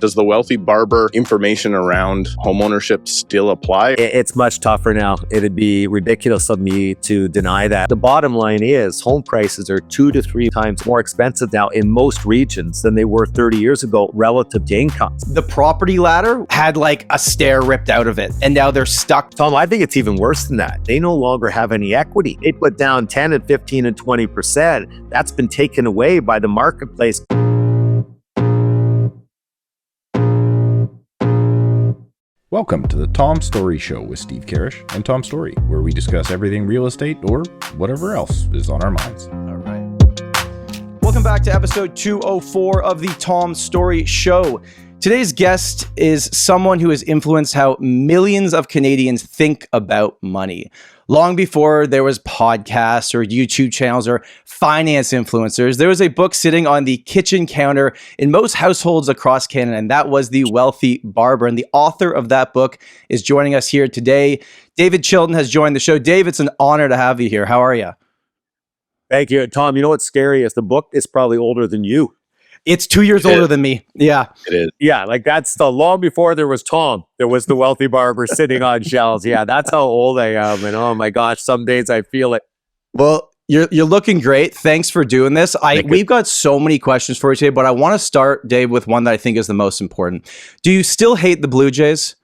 Does the Wealthy Barber information around homeownership still apply? It's much tougher now. It'd be ridiculous of me to deny that. The bottom line is home prices are 2 to 3 times more expensive now in most regions than they were 30 years ago relative to incomes. The property ladder had like a stair ripped out of it, and now they're stuck. Tom, I think it's even worse than that. They no longer have any equity. They put down 10 and 15 and 20%. That's been taken away by the marketplace. Welcome to the Tom Storey Show with Steve Karrasch and Tom Storey, where we discuss everything real estate or whatever else is on our minds. All right. Welcome back to episode 204 of the Tom Storey Show. Today's guest is someone who has influenced how millions of Canadians think about money. Long before there was podcasts or YouTube channels or finance influencers, there was a book sitting on the kitchen counter in most households across Canada, and that was The Wealthy Barber. And the author of that book is joining us here today. David Chilton has joined the show. Dave, it's an honor to have you here. How are you? Thank you. Tom, you know what's scary is the book is probably older than you. It's 2 years older than me. Yeah. It is. Yeah, like that's the long before there was Tom. There was the Wealthy Barber sitting on shelves. Yeah, that's how old I am. And oh my gosh, some days I feel it. Well, you're looking great. Thanks for doing this. We've got so many questions for you today, but I want to start, Dave, with one that I think is the most important. Do you still hate the Blue Jays?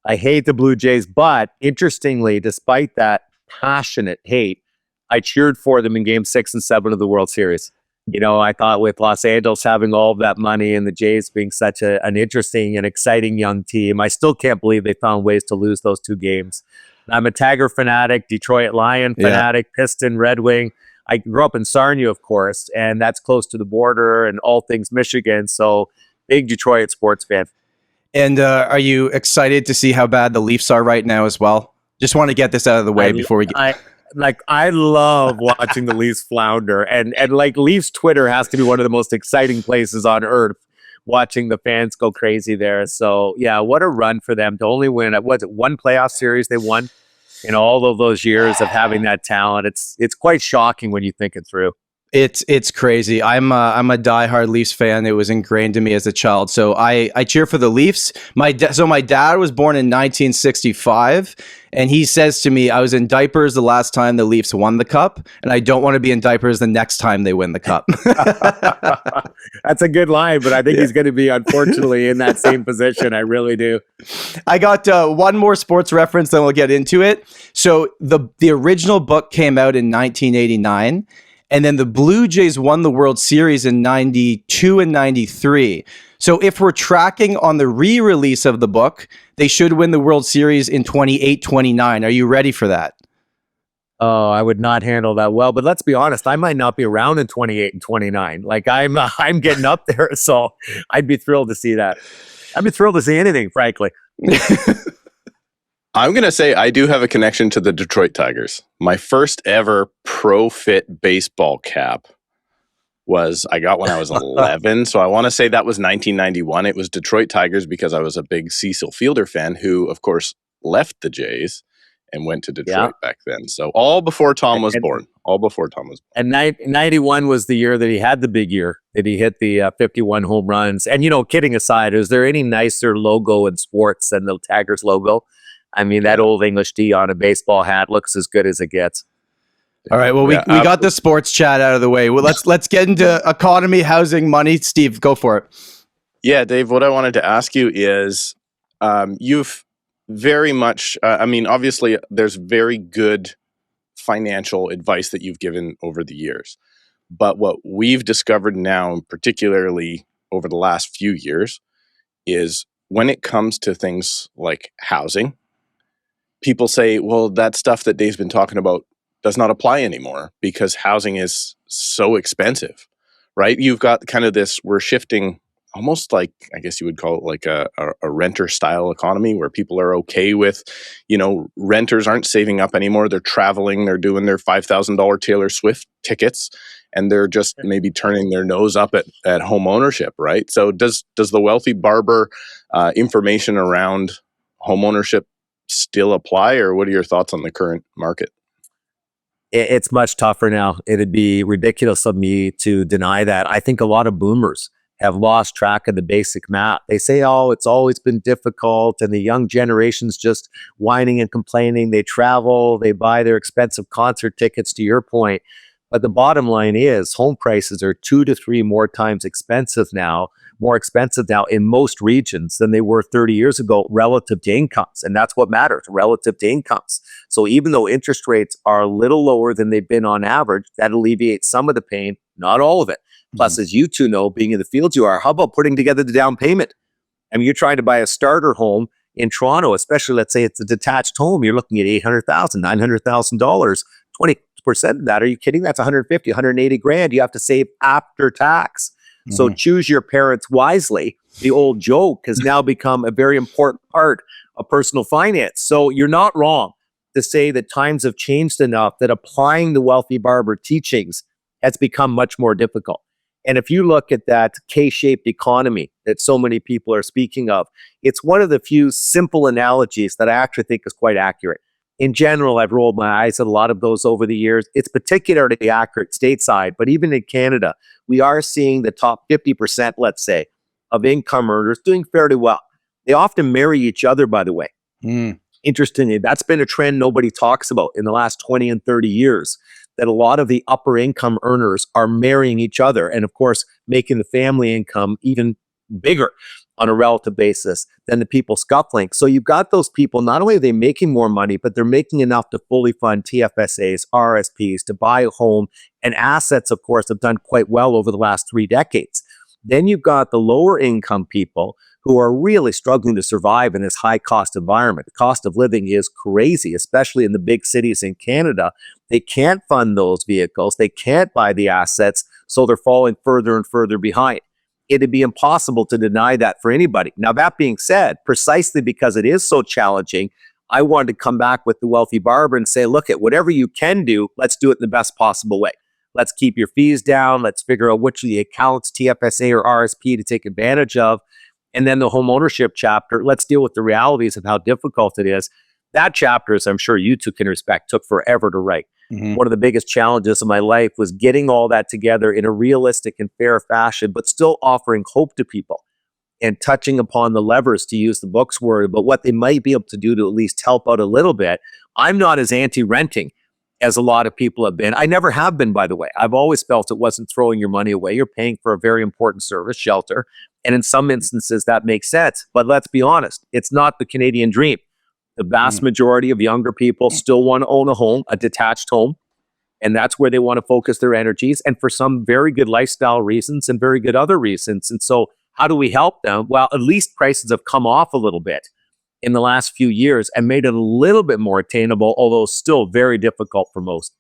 I hate the Blue Jays, but interestingly, despite that passionate hate, I cheered for them in Game 6 and 7 of the World Series. You know, I thought with Los Angeles having all of that money and the Jays being such an interesting and exciting young team, I still can't believe they found ways to lose those 2 games. I'm a Tiger fanatic, Detroit Lion fanatic, Piston, Red Wing. I grew up in Sarnia, of course, and that's close to the border and all things Michigan. So big Detroit sports fan. And are you excited to see how bad the Leafs are right now as well? Just want to get this out of the way before we get... I love watching the Leafs flounder, and like Leafs Twitter has to be one of the most exciting places on earth, watching the fans go crazy there. So yeah, what a run for them to only win. Was it one playoff series they won in all of those years of having that talent? It's quite shocking when you think it through. It's crazy. I'm a diehard Leafs fan. It was ingrained in me as a child. So I cheer for the Leafs. My dad was born in 1965, and he says to me, I was in diapers the last time the Leafs won the cup, and I don't want to be in diapers the next time they win the cup. That's a good line, but I think he's going to be, unfortunately, in that same position. I really do. I got one more sports reference, then we'll get into it. So the original book came out in 1989. And then the Blue Jays won the World Series in 92 and 93. So if we're tracking on the re-release of the book, they should win the World Series in 28-29. Are you ready for that? Oh, I would not handle that well. But let's be honest, I might not be around in 28 and 29. Like I'm getting up there, so I'd be thrilled to see that. I'd be thrilled to see anything, frankly. I'm going to say I do have a connection to the Detroit Tigers. My first ever Pro Fit baseball cap I got when I was 11. So I want to say that was 1991. It was Detroit Tigers because I was a big Cecil Fielder fan who, of course, left the Jays and went to Detroit back then. So all before Tom was born. All before Tom was born. And 91 was the year that he had the big year, that he hit the 51 home runs. And, you know, kidding aside, is there any nicer logo in sports than the Tigers logo? I mean, that old English D on a baseball hat looks as good as it gets. All right. Well, we got the sports chat out of the way. Well, let's get into economy, housing, money. Steve, go for it. Yeah, Dave, what I wanted to ask you is you've very much, obviously there's very good financial advice that you've given over the years. But what we've discovered now, particularly over the last few years, is when it comes to things like housing, people say, well, that stuff that Dave's been talking about does not apply anymore because housing is so expensive, right? You've got kind of this, we're shifting almost like, I guess you would call it like a renter style economy where people are okay with, renters aren't saving up anymore. They're traveling, they're doing their $5,000 Taylor Swift tickets, and they're just maybe turning their nose up at home ownership, right? So does the Wealthy Barber information around home ownership still apply, or what are your thoughts on the current market? It's much tougher now. It'd be ridiculous of me to deny that. I think a lot of boomers have lost track of the basic math. They say, oh, it's always been difficult, and the young generation's just whining and complaining. They travel, they buy their expensive concert tickets, to your point. But the bottom line is home prices are 2 to 3 more expensive now in most regions than they were 30 years ago relative to incomes. And that's what matters, relative to incomes. So even though interest rates are a little lower than they've been on average, that alleviates some of the pain, not all of it. Plus, as you two know, being in the field you are, how about putting together the down payment? I mean, you're trying to buy a starter home in Toronto, especially let's say it's a detached home, you're looking at $800,000, $900,000, 20% of that. Are you kidding? That's 150, 180 grand you have to save after tax. So choose your parents wisely. The old joke has now become a very important part of personal finance. So you're not wrong to say that times have changed enough that applying the Wealthy Barber teachings has become much more difficult. And if you look at that K-shaped economy that so many people are speaking of, it's one of the few simple analogies that I actually think is quite accurate. In general, I've rolled my eyes at a lot of those over the years. It's particularly accurate stateside, but even in Canada, we are seeing the top 50%, let's say, of income earners doing fairly well. They often marry each other, by the way. Interestingly, that's been a trend nobody talks about in the last 20 and 30 years, that a lot of the upper income earners are marrying each other and, of course, making the family income even bigger on a relative basis than the people scuffling. So you've got those people, not only are they making more money, but they're making enough to fully fund TFSAs, RRSPs, to buy a home, and assets, of course, have done quite well over the last 3 decades. Then you've got the lower income people who are really struggling to survive in this high cost environment. The cost of living is crazy, especially in the big cities in Canada. They can't fund those vehicles. They can't buy the assets, so they're falling further and further behind. It'd be impossible to deny that for anybody. Now, that being said, precisely because it is so challenging, I wanted to come back with the Wealthy Barber and say, look, at whatever you can do, let's do it in the best possible way. Let's keep your fees down. Let's figure out which of the accounts, TFSA or RSP, to take advantage of. And then the home ownership chapter, let's deal with the realities of how difficult it is. That chapter, as I'm sure you two can respect, took forever to write. One of the biggest challenges of my life was getting all that together in a realistic and fair fashion, but still offering hope to people and touching upon the levers, to use the book's word, but what they might be able to do to at least help out a little bit. I'm not as anti-renting as a lot of people have been. I never have been, by the way. I've always felt it wasn't throwing your money away. You're paying for a very important service, shelter. And in some instances, that makes sense. But let's be honest, it's not the Canadian dream. The vast majority of younger people still want to own a home, a detached home, and that's where they want to focus their energies, and for some very good lifestyle reasons and very good other reasons. And so how do we help them? Well, at least prices have come off a little bit in the last few years and made it a little bit more attainable, although still very difficult for most.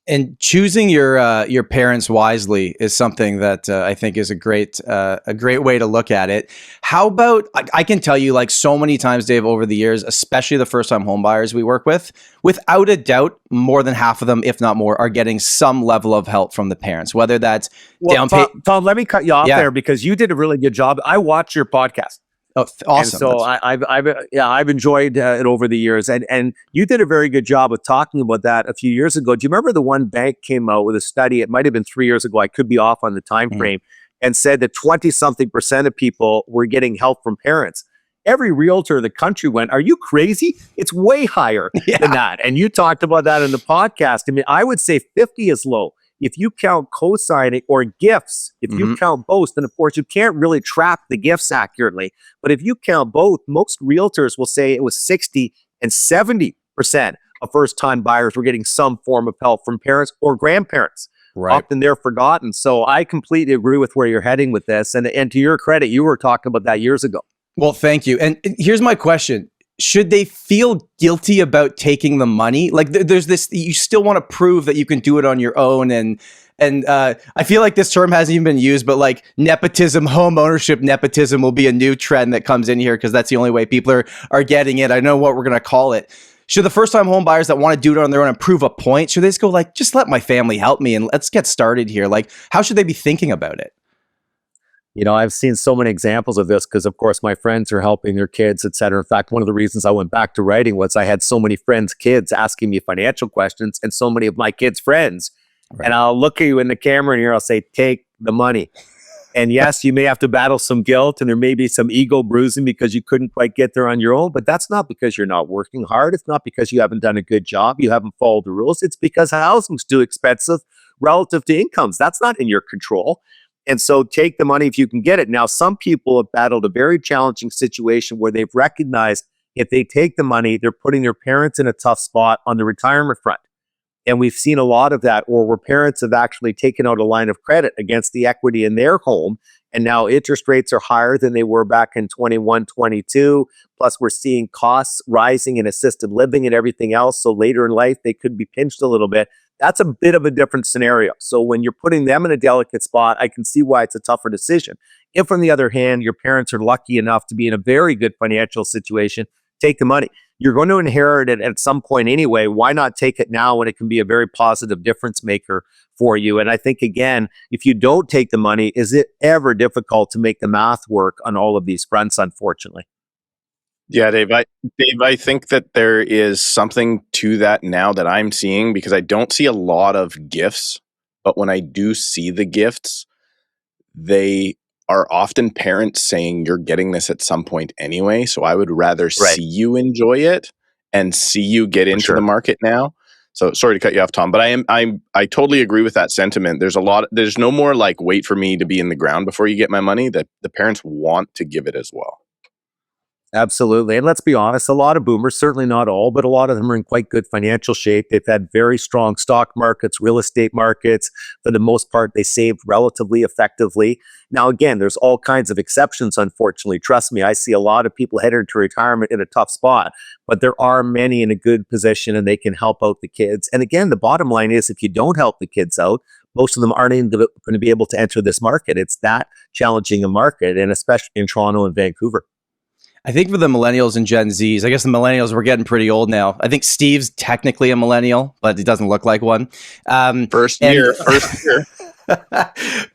And choosing your parents wisely is something that I think is a great way to look at it. How about, I can tell you, like, so many times, Dave, over the years, especially the first-time home buyers we work with, without a doubt, more than half of them, if not more, are getting some level of help from the parents, whether that's down payment. Tom, let me cut you off there, because you did a really good job. I watch your podcast. Oh, awesome! And so I've enjoyed it over the years, and you did a very good job of talking about that a few years ago. Do you remember the one bank came out with a study? It might have been 3 years ago. I could be off on the time frame, and said that 20-something% of people were getting help from parents. Every realtor in the country went, "Are you crazy? It's way higher than that." And you talked about that in the podcast. I mean, I would say 50 is low. If you count co-signing or gifts, if you count both, then of course you can't really track the gifts accurately. But if you count both, most realtors will say it was 60 and 70% of first-time buyers were getting some form of help from parents or grandparents. Right. Often they're forgotten. So I completely agree with where you're heading with this. And to your credit, you were talking about that years ago. Well, thank you. And here's my question. Should they feel guilty about taking the money? Like, there's this, you still want to prove that you can do it on your own. And I feel like this term hasn't even been used, but like nepotism, home ownership nepotism will be a new trend that comes in here, because that's the only way people are getting it. I know what we're going to call it. Should the first-time home buyers that want to do it on their own and prove a point, should they just go like, just let my family help me and let's get started here? Like, how should they be thinking about it? You know, I've seen so many examples of this because, of course, my friends are helping their kids, et cetera. In fact, one of the reasons I went back to writing was I had so many friends' kids asking me financial questions, and so many of my kids' friends. Right. And I'll look at you in the camera and here I'll say, take the money. And yes, you may have to battle some guilt and there may be some ego bruising because you couldn't quite get there on your own, but that's not because you're not working hard. It's not because you haven't done a good job. You haven't followed the rules. It's because housing's too expensive relative to incomes. That's not in your control. And so take the money if you can get it. Now, some people have battled a very challenging situation where they've recognized if they take the money, they're putting their parents in a tough spot on the retirement front. And we've seen a lot of that, or where parents have actually taken out a line of credit against the equity in their home. And now interest rates are higher than they were back in 21, 22. Plus, we're seeing costs rising in assisted living and everything else. So later in life, they could be pinched a little bit. That's a bit of a different scenario. So when you're putting them in a delicate spot, I can see why it's a tougher decision. If, on the other hand, your parents are lucky enough to be in a very good financial situation, take the money. You're going to inherit it at some point anyway. Why not take it now when it can be a very positive difference maker for you? And I think, again, if you don't take the money, is it ever difficult to make the math work on all of these fronts, unfortunately? Yeah, Dave, I think that there is something to that now that I'm seeing, because I don't see a lot of gifts, but when I do see the gifts, they are often parents saying, you're getting this at some point anyway, so I would rather see you enjoy it and see you get into the market now. So sorry to cut you off, Tom, but I totally agree with that sentiment. There's no more like wait for me to be in the ground before you get my money. That the parents want to give it as well. Absolutely. And let's be honest, a lot of boomers, certainly not all, but a lot of them are in quite good financial shape. They've had very strong stock markets, real estate markets. For the most part, they saved relatively effectively. Now, again, there's all kinds of exceptions, unfortunately. Trust me, I see a lot of people headed to retirement in a tough spot, but there are many in a good position and they can help out the kids. And again, the bottom line is if you don't help the kids out, most of them aren't even going to be able to enter this market. It's that challenging a market, and especially in Toronto and Vancouver. I think for the millennials and Gen Zs, I guess the millennials, we're getting pretty old now. I think Steve's technically a millennial, but he doesn't look like one. First year.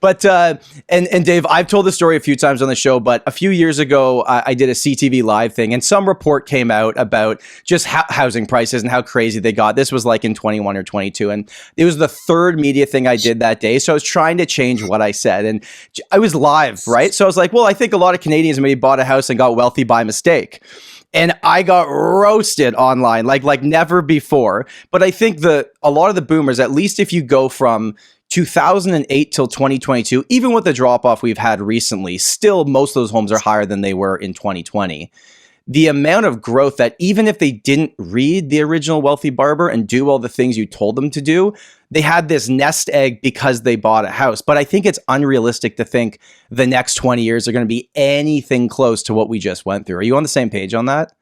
But and Dave, I've told this story a few times on the show, but a few years ago, I did a CTV live thing, and some report came out about just housing prices and how crazy they got. This was like in 21 or 22, and it was the third media thing I did that day. So I was trying to change what I said, and I was live, right? So I was like, well, I think a lot of Canadians maybe bought a house and got wealthy by mistake. And I got roasted online like never before. But I think a lot of the boomers, at least if you go from 2008 till 2022, even with the drop off we've had recently, still most of those homes are higher than they were in 2020. The amount of growth that even if they didn't read the original Wealthy Barber and do all the things you told them to do, they had this nest egg because they bought a house. But I think it's unrealistic to think the next 20 years are going to be anything close to what we just went through. Are you on the same page on that?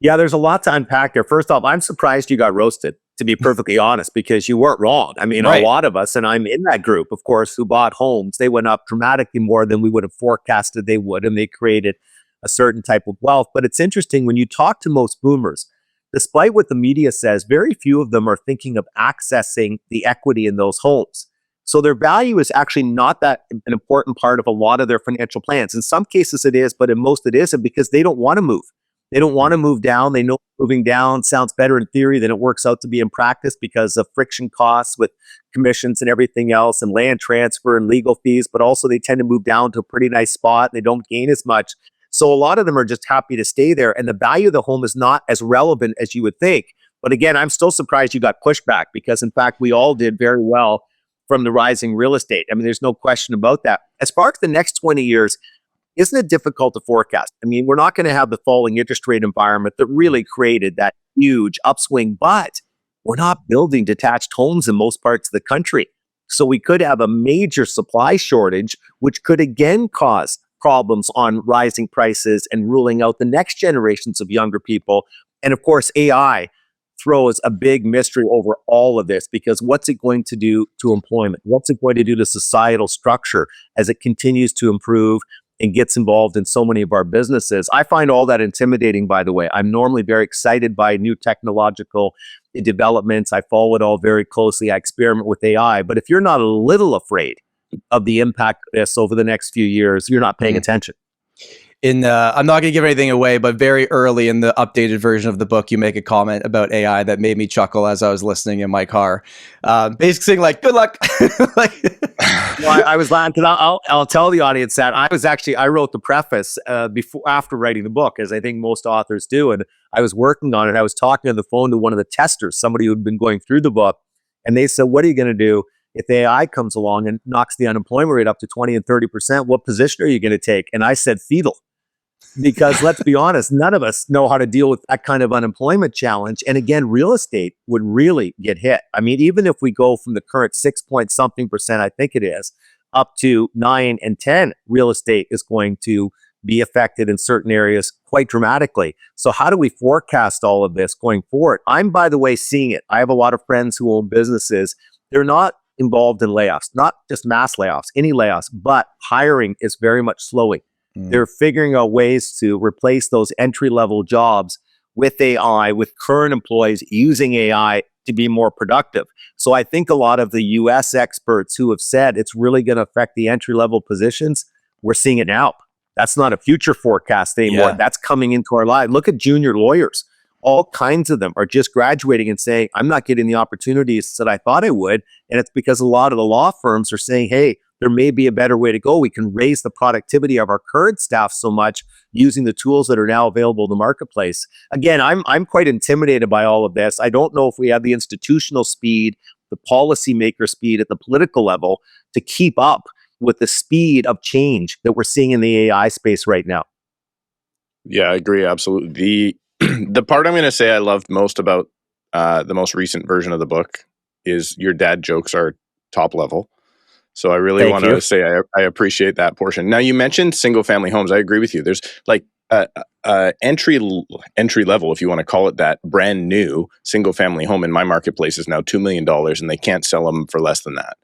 Yeah, there's a lot to unpack there. First off, I'm surprised you got roasted, to be perfectly honest, because you weren't wrong. I mean, a lot of us, and I'm in that group, of course, who bought homes, they went up dramatically more than we would have forecasted they would, and they created a certain type of wealth. But it's interesting, when you talk to most boomers, despite what the media says, very few of them are thinking of accessing the equity in those homes. So their value is actually not that an important part of a lot of their financial plans. In some cases it is, but in most it isn't, because they don't want to move. They don't want to move down. They know moving down sounds better in theory than it works out to be in practice because of friction costs with commissions and everything else, and land transfer and legal fees. But also they tend to move down to a pretty nice spot and they don't gain as much. So a lot of them are just happy to stay there. And the value of the home is not as relevant as you would think. But again, I'm still surprised you got pushback, because in fact, we all did very well from the rising real estate. I mean, there's no question about that. As far as the next 20 years, isn't it difficult to forecast? I mean, we're not going to have the falling interest rate environment that really created that huge upswing, but we're not building detached homes in most parts of the country. So we could have a major supply shortage, which could again cause problems on rising prices and ruling out the next generations of younger people. And of course, AI throws a big mystery over all of this, because what's it going to do to employment? What's it going to do to societal structure as it continues to improve and gets involved in so many of our businesses? I find all that intimidating, by the way. I'm normally very excited by new technological developments. I follow it all very closely. I experiment with AI. But if you're not a little afraid of the impact of this over the next few years, you're not paying attention. I'm not going to give anything away, but very early in the updated version of the book, you make a comment about AI that made me chuckle as I was listening in my car. Basically saying like, good luck. Well, I was laughing. I'll tell the audience that I wrote the preface after writing the book, as I think most authors do. And I was working on it. I was talking on the phone to one of the testers, somebody who'd been going through the book. And they said, what are you going to do if AI comes along and knocks the unemployment rate up to 20 and 30%? What position are you going to take? And I said, fetal. Because let's be honest, none of us know how to deal with that kind of unemployment challenge. And again, real estate would really get hit. I mean, even if we go from the current 6 point something percent, I think it is, up to 9 and 10, real estate is going to be affected in certain areas quite dramatically. So how do we forecast all of this going forward? I'm, by the way, seeing it. I have a lot of friends who own businesses. They're not involved in layoffs, not just mass layoffs, any layoffs, but hiring is very much slowing. They're figuring out ways to replace those entry-level jobs with AI, with current employees using AI to be more productive. So I think a lot of the US experts who have said it's really going to affect the entry-level positions, we're seeing it now. That's not a future forecast anymore. Yeah. That's coming into our lives. Look at junior lawyers. All kinds of them are just graduating and saying, I'm not getting the opportunities that I thought I would. And it's because a lot of the law firms are saying, hey, there may be a better way to go. We can raise the productivity of our current staff so much using the tools that are now available in the marketplace. Again, I'm quite intimidated by all of this. I don't know if we have the institutional speed, the policymaker speed at the political level to keep up with the speed of change that we're seeing in the AI space right now. Yeah, I agree. Absolutely. The part I'm going to say I loved most about the most recent version of the book is your dad jokes are top level. So I really want to say I appreciate that portion. Now, you mentioned single family homes. I agree with you. There's like entry level, if you want to call it that, brand new single family home in my marketplace is now $2 million, and they can't sell them for less than that.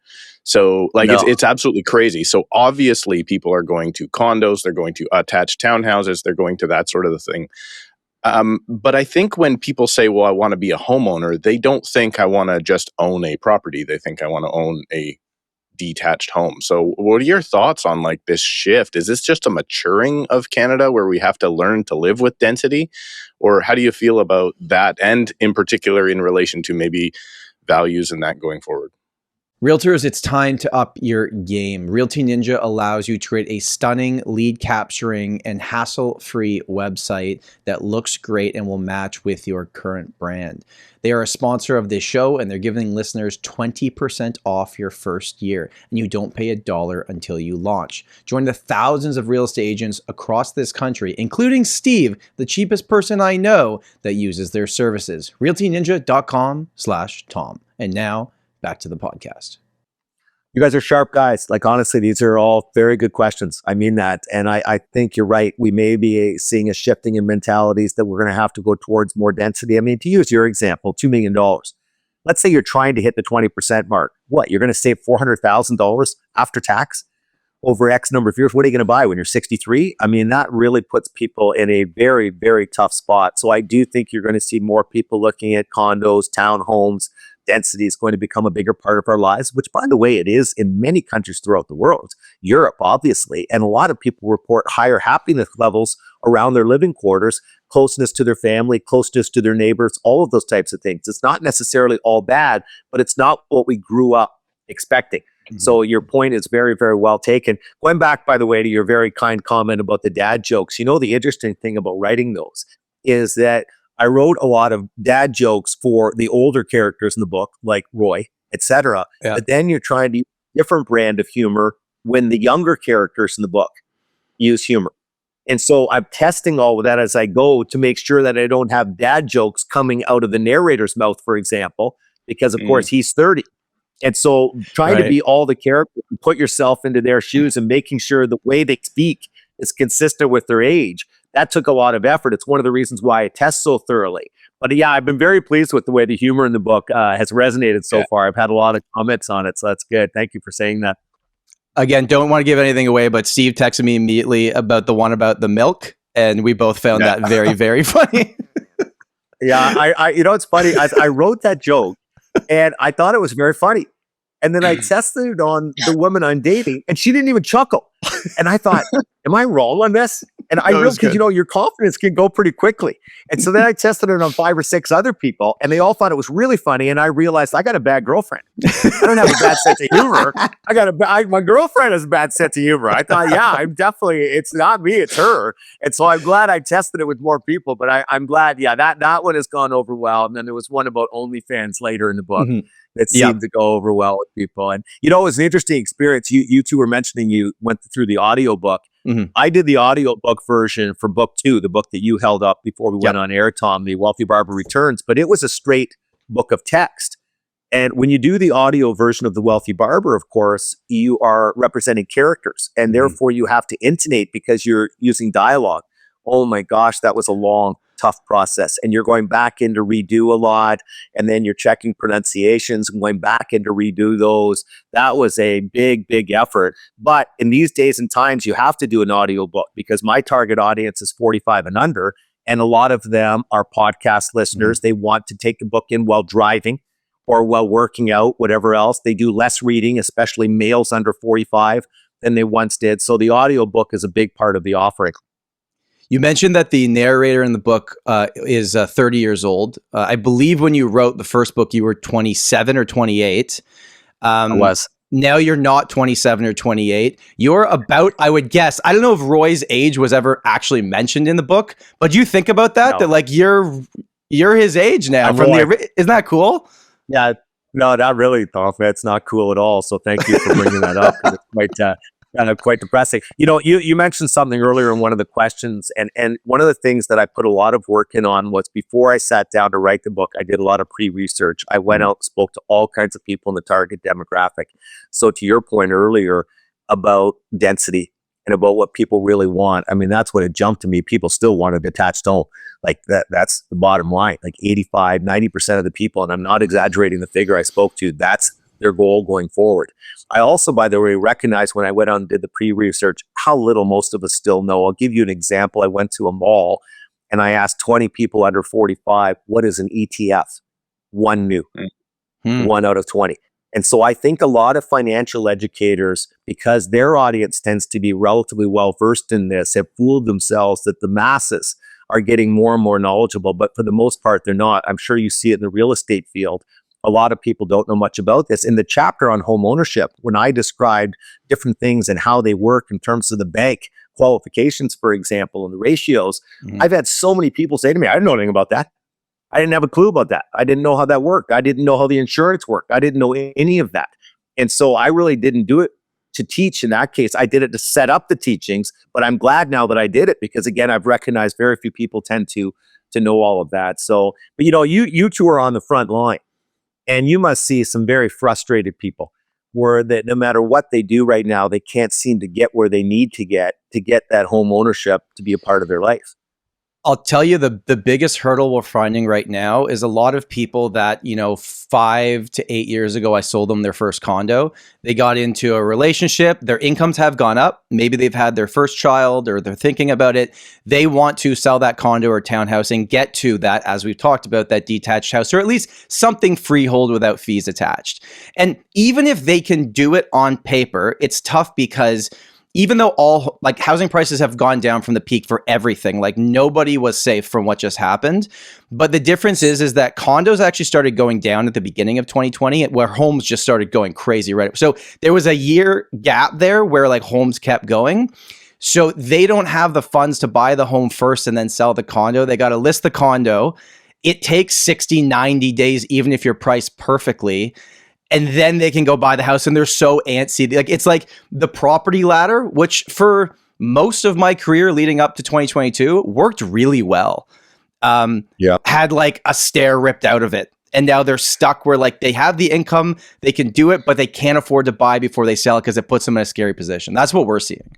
So like it's absolutely crazy. So obviously people are going to condos, they're going to attached townhouses, they're going to that sort of a thing. But I think when people say, well, I want to be a homeowner, they don't think I want to just own a property. They think I want to own a detached home. So what are your thoughts on like this shift? Is this just a maturing of Canada where we have to learn to live with density? Or how do you feel about that? And in particular, in relation to maybe values and that going forward? Realtors, it's time to up your game. Realty Ninja allows you to create a stunning lead capturing and hassle-free website that looks great and will match with your current brand. They are a sponsor of this show, and they're giving listeners 20% off your first year, and you don't pay $1 until you launch. Join the thousands of real estate agents across this country, including Steve, the cheapest person I know that uses their services. realtyninja.com/Tom. And now, back to the podcast. You guys are sharp guys. Like, honestly, these are all very good questions. I mean that. And I think you're right. We may be seeing a shifting in mentalities that we're going to have to go towards more density. I mean, to use your example, $2 million. Let's say you're trying to hit the 20% mark. What? You're going to save $400,000 after tax over X number of years. What are you going to buy when you're 63? I mean, that really puts people in a very, very tough spot. So I do think you're going to see more people looking at condos, townhomes. Density is going to become a bigger part of our lives, which, by the way, it is in many countries throughout the world. Europe, obviously, and a lot of people report higher happiness levels around their living quarters, closeness to their family, closeness to their neighbors, all of those types of things. It's not necessarily all bad, but it's not what we grew up expecting. Mm-hmm. So your point is very, very well taken. Going back, by the way, to your very kind comment about the dad jokes, you know, the interesting thing about writing those is that I wrote a lot of dad jokes for the older characters in the book, like Roy, etc. Yeah. But then you're trying to use a different brand of humor when the younger characters in the book use humor. And so I'm testing all of that as I go to make sure that I don't have dad jokes coming out of the narrator's mouth, for example, because, of course, he's 30. And so trying to be all the characters and put yourself into their shoes and making sure the way they speak is consistent with their age. That took a lot of effort. It's one of the reasons why I test so thoroughly. But yeah, I've been very pleased with the way the humor in the book has resonated so far. I've had a lot of comments on it, so that's good. Thank you for saying that. Again, don't want to give anything away, but Steve texted me immediately about the one about the milk, and we both found that very, very funny. Yeah, I you know, it's funny. I wrote that joke, and I thought it was very funny. And then I tested it on the woman I'm dating, and she didn't even chuckle. And I thought, am I wrong on this? And I That was realized, because, good. your confidence can go pretty quickly. And so then I tested it on 5 or 6 other people, and they all thought it was really funny. And I realized I got a bad girlfriend. I don't have a bad sense of humor. My girlfriend has a bad sense of humor. I thought, it's not me, it's her. And so I'm glad I tested it with more people, but I'm glad, that one has gone over well. And then there was one about OnlyFans later in the book that seemed to go over well with people. And, it was an interesting experience. You two were mentioning you went through the audiobook. I did the audiobook version for book 2, the book that you held up before we went on air, Tom, the Wealthy Barber Returns, but it was a straight book of text. And when you do the audio version of the Wealthy Barber, of course, you are representing characters, and therefore you have to intonate because you're using dialogue. Oh my gosh, that was a long, tough process. And you're going back in to redo a lot, and then you're checking pronunciations and going back in to redo those. That was a big, big effort. But in these days and times, you have to do an audiobook because my target audience is 45 and under, and a lot of them are podcast listeners. They want to take the book in while driving or while working out, whatever else. They do less reading, especially males under 45, than they once did. So the audiobook is a big part of the offering. You mentioned that the narrator in the book is 30 years old. I believe when you wrote the first book, you were 27 or 28. I was. Now you're not 27 or 28. You're about, I would guess, I don't know if Roy's age was ever actually mentioned in the book, but you think about that, that like you're his age now. Isn't that cool? Yeah. No, not really, Tom. It's not cool at all. So thank you for bringing that up. It's quite depressing. You mentioned something earlier in one of the questions, and one of the things that I put a lot of work in on was before I sat down to write the book, I did a lot of pre-research. I went out and spoke to all kinds of people in the target demographic. So to your point earlier about density and about what people really want, I mean, that's what it jumped to me. People still want a detached home. Like that's the bottom line. Like 85, 90% of the people, and I'm not exaggerating the figure I spoke to, that's their goal going forward. I also, by the way, recognized when I went out and did the pre-research how little most of us still know. I'll give you an example. I went to a mall and I asked 20 people under 45, what is an ETF? One knew, 1 out of 20. And so I think a lot of financial educators, because their audience tends to be relatively well-versed in this, have fooled themselves that the masses are getting more and more knowledgeable, but for the most part, they're not. I'm sure you see it in the real estate field. A lot of people don't know much about this. In the chapter on home ownership, when I described different things and how they work in terms of the bank qualifications, for example, and the ratios, I've had so many people say to me, I didn't know anything about that. I didn't have a clue about that. I didn't know how that worked. I didn't know how the insurance worked. I didn't know any of that. And so I really didn't do it to teach in that case. I did it to set up the teachings, but I'm glad now that I did it because, again, I've recognized very few people tend to know all of that. So, but you two are on the front line. And you must see some very frustrated people where that no matter what they do right now, they can't seem to get where they need to get that home ownership to be a part of their life. I'll tell you the biggest hurdle we're finding right now is a lot of people that, 5 to 8 years ago, I sold them their first condo. They got into a relationship. Their incomes have gone up. Maybe they've had their first child or they're thinking about it. They want to sell that condo or townhouse and get to that, as we've talked about, that detached house, or at least something freehold without fees attached. And even if they can do it on paper, it's tough because even though all housing prices have gone down from the peak for everything, nobody was safe from what just happened. But the difference is that condos actually started going down at the beginning of 2020, where homes just started going crazy, right? So there was a year gap there where homes kept going. So they don't have the funds to buy the home first and then sell the condo. They got to list the condo. It takes 60, 90 days, even if you're priced perfectly. And then they can go buy the house, and they're so antsy. It's like the property ladder, which for most of my career leading up to 2022 worked really well. Had a stair ripped out of it. And now they're stuck where they have the income, they can do it, but they can't afford to buy before they sell it because it puts them in a scary position. That's what we're seeing.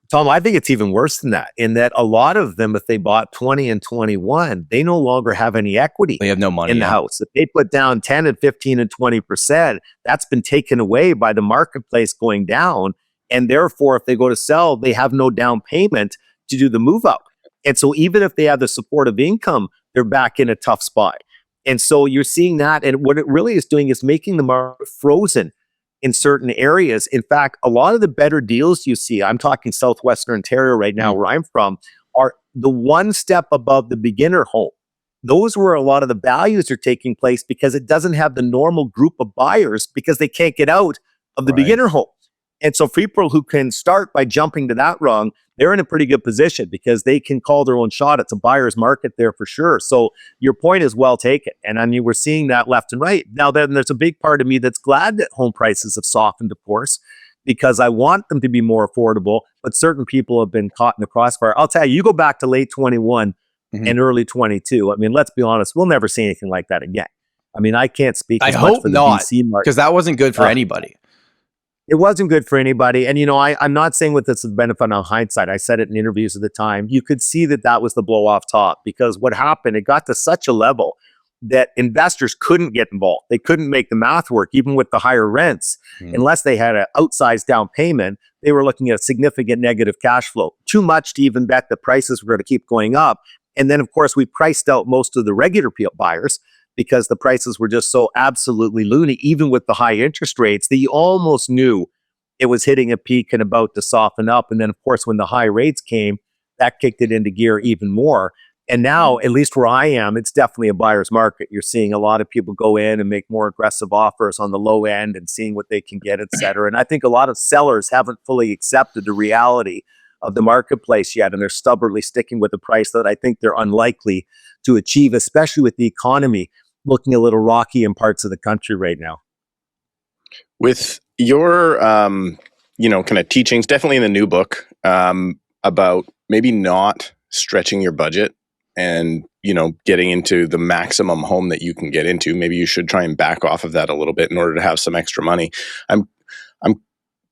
Tom, I think it's even worse than that, in that a lot of them, if they bought 20 and 21, they no longer have any equity. They have no money in the house. If they put down 10 and 15 and 20%, that's been taken away by the marketplace going down. And therefore, if they go to sell, they have no down payment to do the move out. And so even if they have the support of income, they're back in a tough spot. And so you're seeing that. And what it really is doing is making the market frozen in certain areas. In fact, a lot of the better deals you see, I'm talking Southwestern Ontario right now, where I'm from, are the one step above the beginner home. Those where a lot of the values are taking place because it doesn't have the normal group of buyers because they can't get out of the beginner home. And so people who can start by jumping to that rung, they're in a pretty good position because they can call their own shot. It's a buyer's market there for sure. So your point is well taken. And I mean, we're seeing that left and right. Now, then there's a big part of me that's glad that home prices have softened, of course, because I want them to be more affordable. But certain people have been caught in the crossfire. I'll tell you, you go back to late 21 and early 22. I mean, let's be honest, we'll never see anything like that again. I mean, I can't speak as much for the BC market. Because that wasn't good for anybody. It wasn't good for anybody. And, you know, I'm not saying with this benefit on hindsight. I said it in interviews at the time. You could see that that was the blow off top because what happened, it got to such a level that investors couldn't get involved. They couldn't make the math work, even with the higher rents, unless they had an outsized down payment. They were looking at a significant negative cash flow, too much to even bet the prices were going to keep going up. And then, of course, we priced out most of the regular buyers because the prices were just so absolutely loony, even with the high interest rates, that you almost knew it was hitting a peak and about to soften up. And then, of course, when the high rates came, that kicked it into gear even more. And now, at least where I am, it's definitely a buyer's market. You're seeing a lot of people go in and make more aggressive offers on the low end and seeing what they can get, et cetera. And I think a lot of sellers haven't fully accepted the reality of the marketplace yet, and they're stubbornly sticking with the price that I think they're unlikely to achieve, especially with the economy looking a little rocky in parts of the country right now. With your, kind of teachings, definitely in the new book, about maybe not stretching your budget and, getting into the maximum home that you can get into. Maybe you should try and back off of that a little bit in order to have some extra money. I'm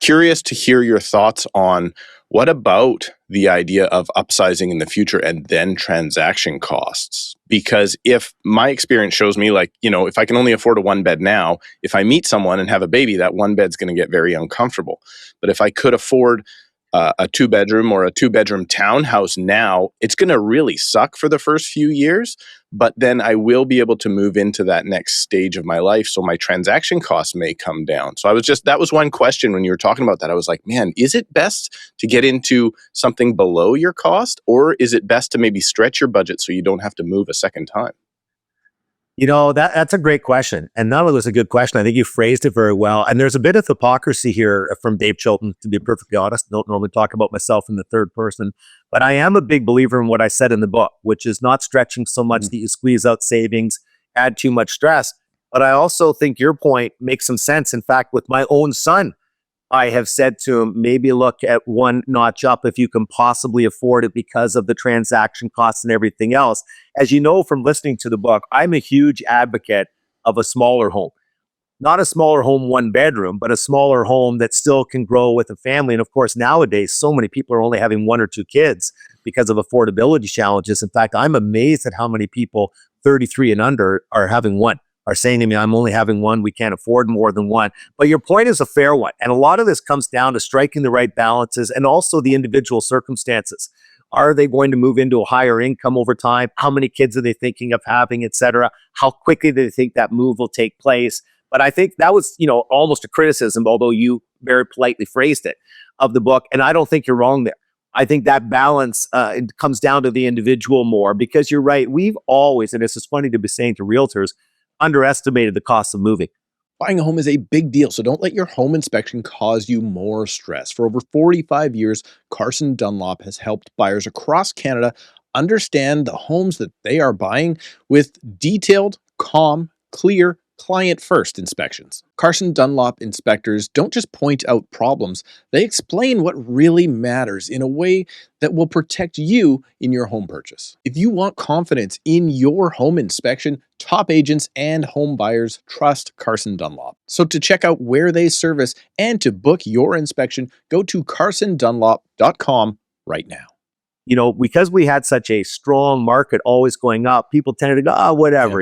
curious to hear your thoughts on what about the idea of upsizing in the future and then transaction costs? Because if my experience shows me, if I can only afford a one bed now, if I meet someone and have a baby, that one bed's going to get very uncomfortable. But if I could afford a 2-bedroom or a 2-bedroom townhouse now, it's going to really suck for the first few years, but then I will be able to move into that next stage of my life. So my transaction costs may come down. So that was one question when you were talking about that. I was like, man, is it best to get into something below your cost, or is it best to maybe stretch your budget so you don't have to move a second time? That's a great question. And not only was it a good question, I think you phrased it very well. And there's a bit of hypocrisy here from Dave Chilton, to be perfectly honest. I don't normally talk about myself in the third person, but I am a big believer in what I said in the book, which is not stretching so much that you squeeze out savings, add too much stress. But I also think your point makes some sense. In fact, with my own son, I have said to him, maybe look at one notch up if you can possibly afford it because of the transaction costs and everything else. As you know from listening to the book, I'm a huge advocate of a smaller home. Not a smaller home, 1 bedroom, but a smaller home that still can grow with a family. And of course, nowadays, so many people are only having 1 or 2 kids because of affordability challenges. In fact, I'm amazed at how many people 33 and under are having 1. Are saying to me, I'm only having 1, we can't afford more than 1. But your point is a fair one. And a lot of this comes down to striking the right balances and also the individual circumstances. Are they going to move into a higher income over time? How many kids are they thinking of having, et cetera? How quickly do they think that move will take place? But I think that was, almost a criticism, although you very politely phrased it, of the book. And I don't think you're wrong there. I think that balance it comes down to the individual more, because you're right. We've always, and this is funny to be saying to realtors, underestimated the cost of moving. Buying a home is a big deal, so don't let your home inspection cause you more stress. For over 45 years, Karrasch Dunlop has helped buyers across Canada understand the homes that they are buying with detailed, calm, clear, client-first inspections. Karrasch Dunlop inspectors don't just point out problems, they explain what really matters in a way that will protect you in your home purchase. If you want confidence in your home inspection, top agents and home buyers trust Karrasch Dunlop. So to check out where they service and to book your inspection, go to karrashandunlop.com right now. Because we had such a strong market always going up, people tended to go, whatever,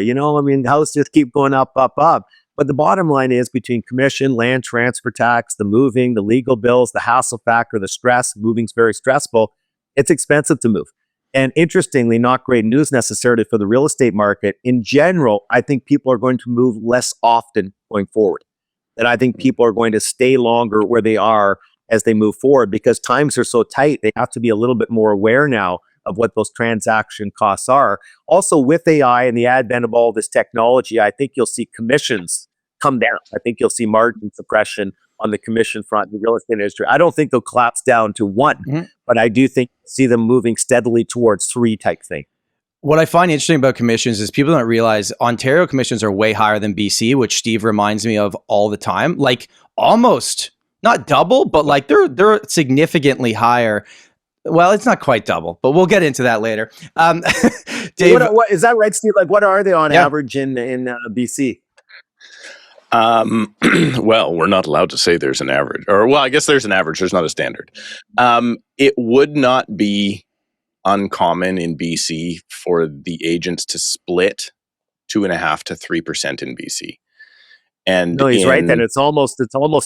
houses just keep going up, up, up. But the bottom line is, between commission, land transfer tax, the moving, the legal bills, the hassle factor, the stress, moving's very stressful. It's expensive to move. And interestingly, not great news necessarily for the real estate market. In general, I think people are going to move less often going forward. that I think people are going to stay longer where they are as they move forward, because times are so tight. They have to be a little bit more aware now of what those transaction costs are. Also, with AI and the advent of all this technology, I think you'll see commissions come down. I think you'll see margin suppression on the commission front in the real estate industry. I don't think they'll collapse down to 1, but I do think see them moving steadily towards 3 type thing. What I find interesting about commissions is people don't realize Ontario commissions are way higher than BC, which Steve reminds me of all the time. Like almost not double, but like they're significantly higher. Well, it's not quite double, but we'll get into that later. Dave, what is that right, Steve? Like, what are they on average in BC? Well, we're not allowed to say there's an average, or well, I guess there's an average. There's not a standard. It would not be uncommon in BC for the agents to split 2.5% to 3% in BC. And no, he's right. Then it's almost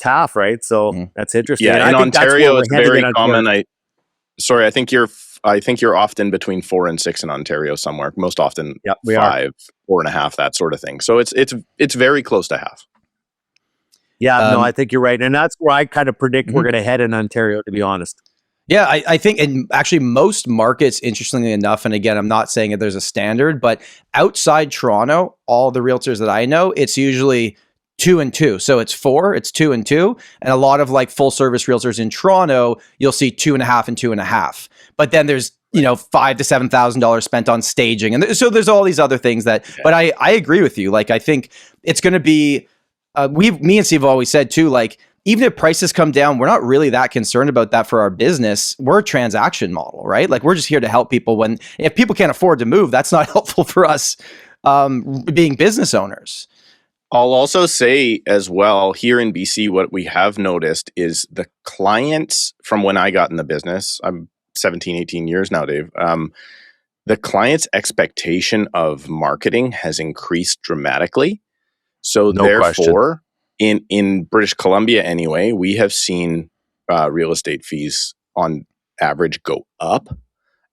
half, right? So that's interesting. Yeah, in Ontario, it's very common. I think you're often between 4 and 6 in Ontario somewhere. Most often, 5, 4.5, that sort of thing. So it's very close to half. Yeah, no, I think you're right, and that's where I kind of predict we're going to head in Ontario, to be honest. Yeah, I think, and actually most markets, interestingly enough, and again, I'm not saying that there's a standard, but outside Toronto, all the realtors that I know, it's usually 2 and 2. So it's 4, it's 2 and 2. And a lot of like full service realtors in Toronto, you'll see 2.5 and 2.5. But then there's, $5,000 to $7,000 spent on staging. And so there's all these other things but I agree with you. Like, I think it's going to be, me and Steve have always said too, like, even if prices come down, we're not really that concerned about that for our business. We're a transaction model, right? Like, we're just here to help people if people can't afford to move, that's not helpful for us being business owners. I'll also say as well, here in BC, what we have noticed is the clients from when I got in the business, I'm 17, 18 years now, Dave, the client's expectation of marketing has increased dramatically. So therefore, in British Columbia anyway, we have seen real estate fees on average go up,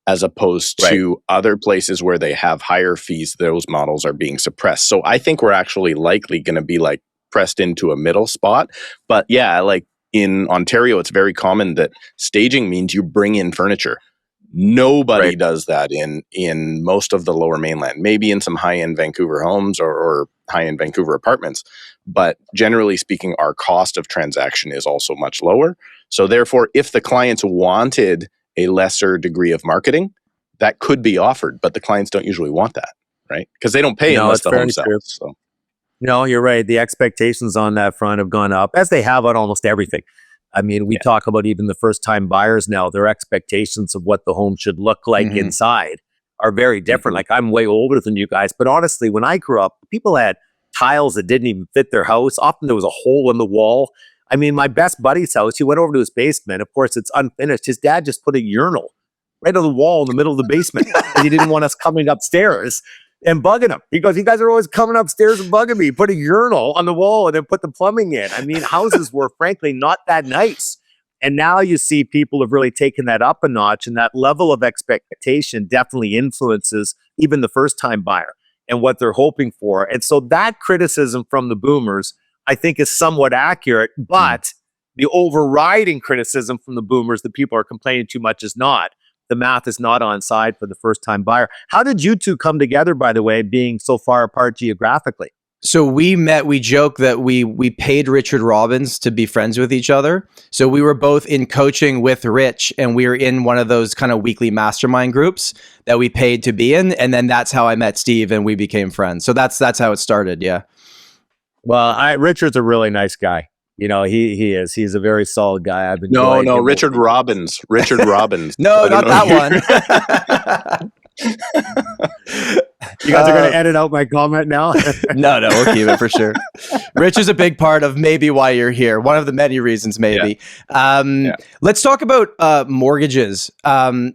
as opposed to other places where they have higher fees. Those models are being suppressed. So I think we're actually likely going to be like pressed into a middle spot. But yeah, like in Ontario, it's very common that staging means you bring in furniture. Nobody does that in most of the Lower Mainland, maybe in some high-end Vancouver homes or high-end Vancouver apartments. But generally speaking, our cost of transaction is also much lower. So therefore, if the clients wanted a lesser degree of marketing, that could be offered, but the clients don't usually want that, right? Because they don't pay unless the home sells. So. No, you're right. The expectations on that front have gone up, as they have on almost everything. I mean, we talk about even the first-time buyers now, their expectations of what the home should look like inside are very different. Like, I'm way older than you guys, but honestly, when I grew up, people had tiles that didn't even fit their house. Often there was a hole in the wall. I mean, my best buddy's house, he went over to his basement. Of course, it's unfinished. His dad just put a urinal right on the wall in the middle of the basement because he didn't want us coming upstairs and bugging him. He goes, you guys are always coming upstairs and bugging me. Put a urinal on the wall and then put the plumbing in. I mean, houses were frankly not that nice. And now you see people have really taken that up a notch, and that level of expectation definitely influences even the first-time buyer and what they're hoping for. And so that criticism from the boomers, I think, is somewhat accurate, but the overriding criticism from the boomers that people are complaining too much is not. The math is not on side for the first-time buyer. How did you two come together, by the way, being so far apart geographically? So we joke that we paid Richard Robbins to be friends with each other. So we were both in coaching with Rich, and we were in one of those kind of weekly mastermind groups that we paid to be in. And then that's how I met Steve and we became friends. So that's how it started. Yeah. Well, Richard's a really nice guy. You know, he is. He's a very solid guy. I've been No, Richard Robbins. Richard Robbins. No, not that one. You guys are going to edit out my comment now? No, we'll keep it for sure. Rich is a big part of maybe why you're here. One of the many reasons, maybe. Let's talk about mortgages. So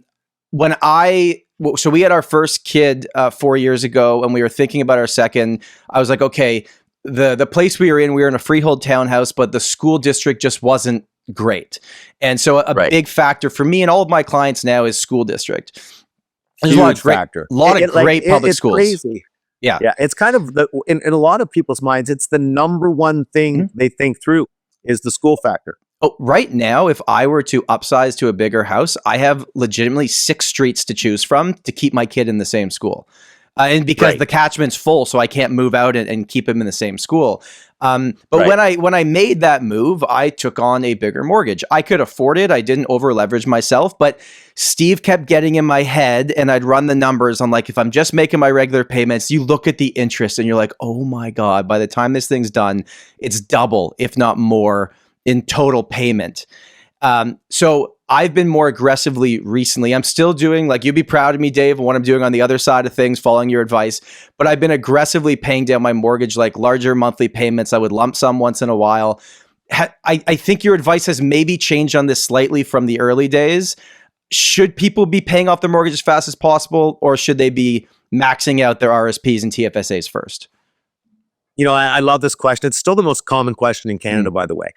we had our first kid 4 years ago, and we were thinking about our second. I was like, okay, the place we were in a freehold townhouse, but the school district just wasn't great. And so a big factor for me and all of my clients now is school district. There's a lot of great public schools. Crazy. Yeah. Yeah. It's kind of in a lot of people's minds, it's the number one thing they think through is the school factor. Oh, right now, if I were to upsize to a bigger house, I have legitimately 6 streets to choose from to keep my kid in the same school. And because the catchment's full, so I can't move out and keep him in the same school. But when I made that move, I took on a bigger mortgage. I could afford it. I didn't over leverage myself, but Steve kept getting in my head, and I'd run the numbers on like, if I'm just making my regular payments, you look at the interest and you're like, oh my God, by the time this thing's done, it's double, if not more, in total payment. So I've been more aggressively recently. I'm still doing, like, you'd be proud of me, Dave, and what I'm doing on the other side of things, following your advice, but I've been aggressively paying down my mortgage, like larger monthly payments. I would lump sum once in a while. I think your advice has maybe changed on this slightly from the early days. Should people be paying off their mortgage as fast as possible, or should they be maxing out their RRSPs and TFSAs first? You know, I love this question. It's still the most common question in Canada, by the way.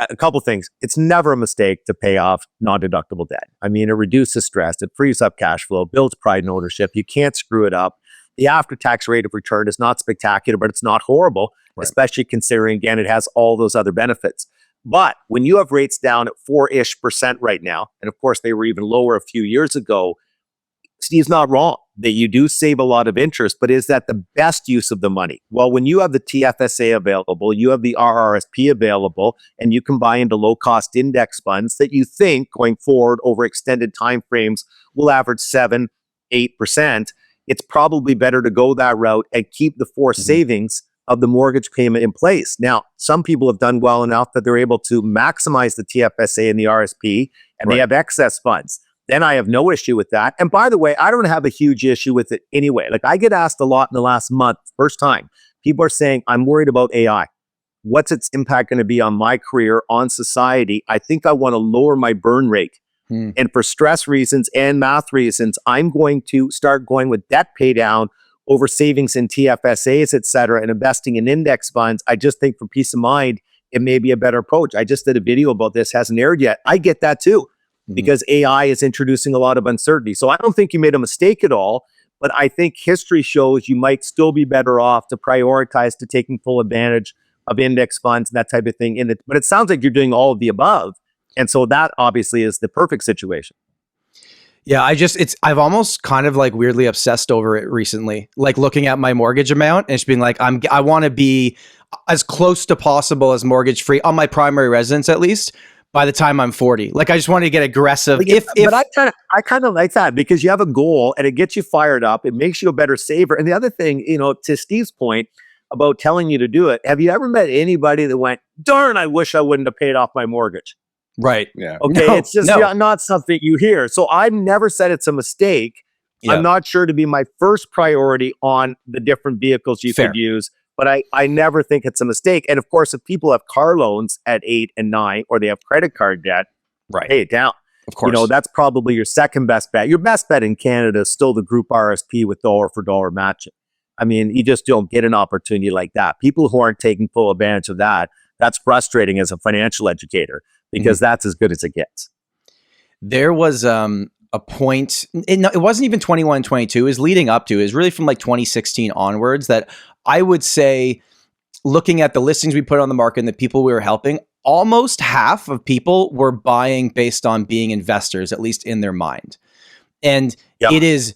A couple things. It's never a mistake to pay off non-deductible debt. I mean, it reduces stress. It frees up cash flow, builds pride and ownership. You can't screw it up. The after-tax rate of return is not spectacular, but it's not horrible, especially considering, again, it has all those other benefits. But when you have rates down at 4-ish% right now, and of course, they were even lower a few years ago, Steve's not wrong that you do save a lot of interest, but is that the best use of the money? Well, when you have the TFSA available, you have the RRSP available, and you can buy into low-cost index funds that you think going forward over extended timeframes will average 7-8%, it's probably better to go that route and keep the forced savings of the mortgage payment in place. Now, some people have done well enough that they're able to maximize the TFSA and the RSP, and they have excess funds. Then I have no issue with that. And by the way, I don't have a huge issue with it anyway. Like, I get asked a lot in the last month, first time. People are saying, I'm worried about AI. What's its impact going to be on my career, on society? I think I want to lower my burn rate. And for stress reasons and math reasons, I'm going to start going with debt pay down over savings in TFSAs, et cetera, and investing in index funds. I just think for peace of mind, it may be a better approach. I just did a video about this, hasn't aired yet. I get that too. Because AI is introducing a lot of uncertainty. So I don't think you made a mistake at all, but I think history shows you might still be better off to prioritize to taking full advantage of index funds and that type of thing. But it sounds like you're doing all of the above. And so that obviously is the perfect situation. Yeah, I've almost kind of like weirdly obsessed over it recently, like looking at my mortgage amount and just being like, I want to be as close to possible as mortgage free on my primary residence, at least, by the time I'm 40. Like, I just wanted to get aggressive. But I kind of like that because you have a goal and it gets you fired up. It makes you a better saver. And the other thing, you know, to Steve's point about telling you to do it, have you ever met anybody that went, darn, I wish I wouldn't have paid off my mortgage? Right. Yeah. Okay. It's just not something you hear. So I've never said it's a mistake. I'm not sure to be my first priority on the different vehicles you could use. But I never think it's a mistake. And of course, if people have car loans at 8 and 9, or they have credit card debt, pay it down. Of course. You know, that's probably your second best bet. Your best bet in Canada is still the group RSP with dollar for dollar matching. I mean, you just don't get an opportunity like that. People who aren't taking full advantage of that, that's frustrating as a financial educator because that's as good as it gets. There was a point, it wasn't even 21, 22, it was leading up to, it was really from like 2016 onwards that I would say, looking at the listings we put on the market and the people we were helping, almost half of people were buying based on being investors, at least in their mind. And it is,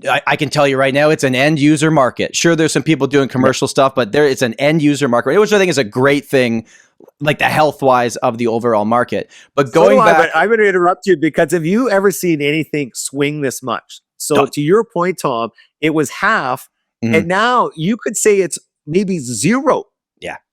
I can tell you right now, it's an end user market. Sure, there's some people doing commercial stuff, but it's an end user market, which I think is a great thing, like the health wise of the overall market. But going back, I'm going to interrupt you because have you ever seen anything swing this much? So to your point, Tom, it was half. And now you could say it's maybe zero.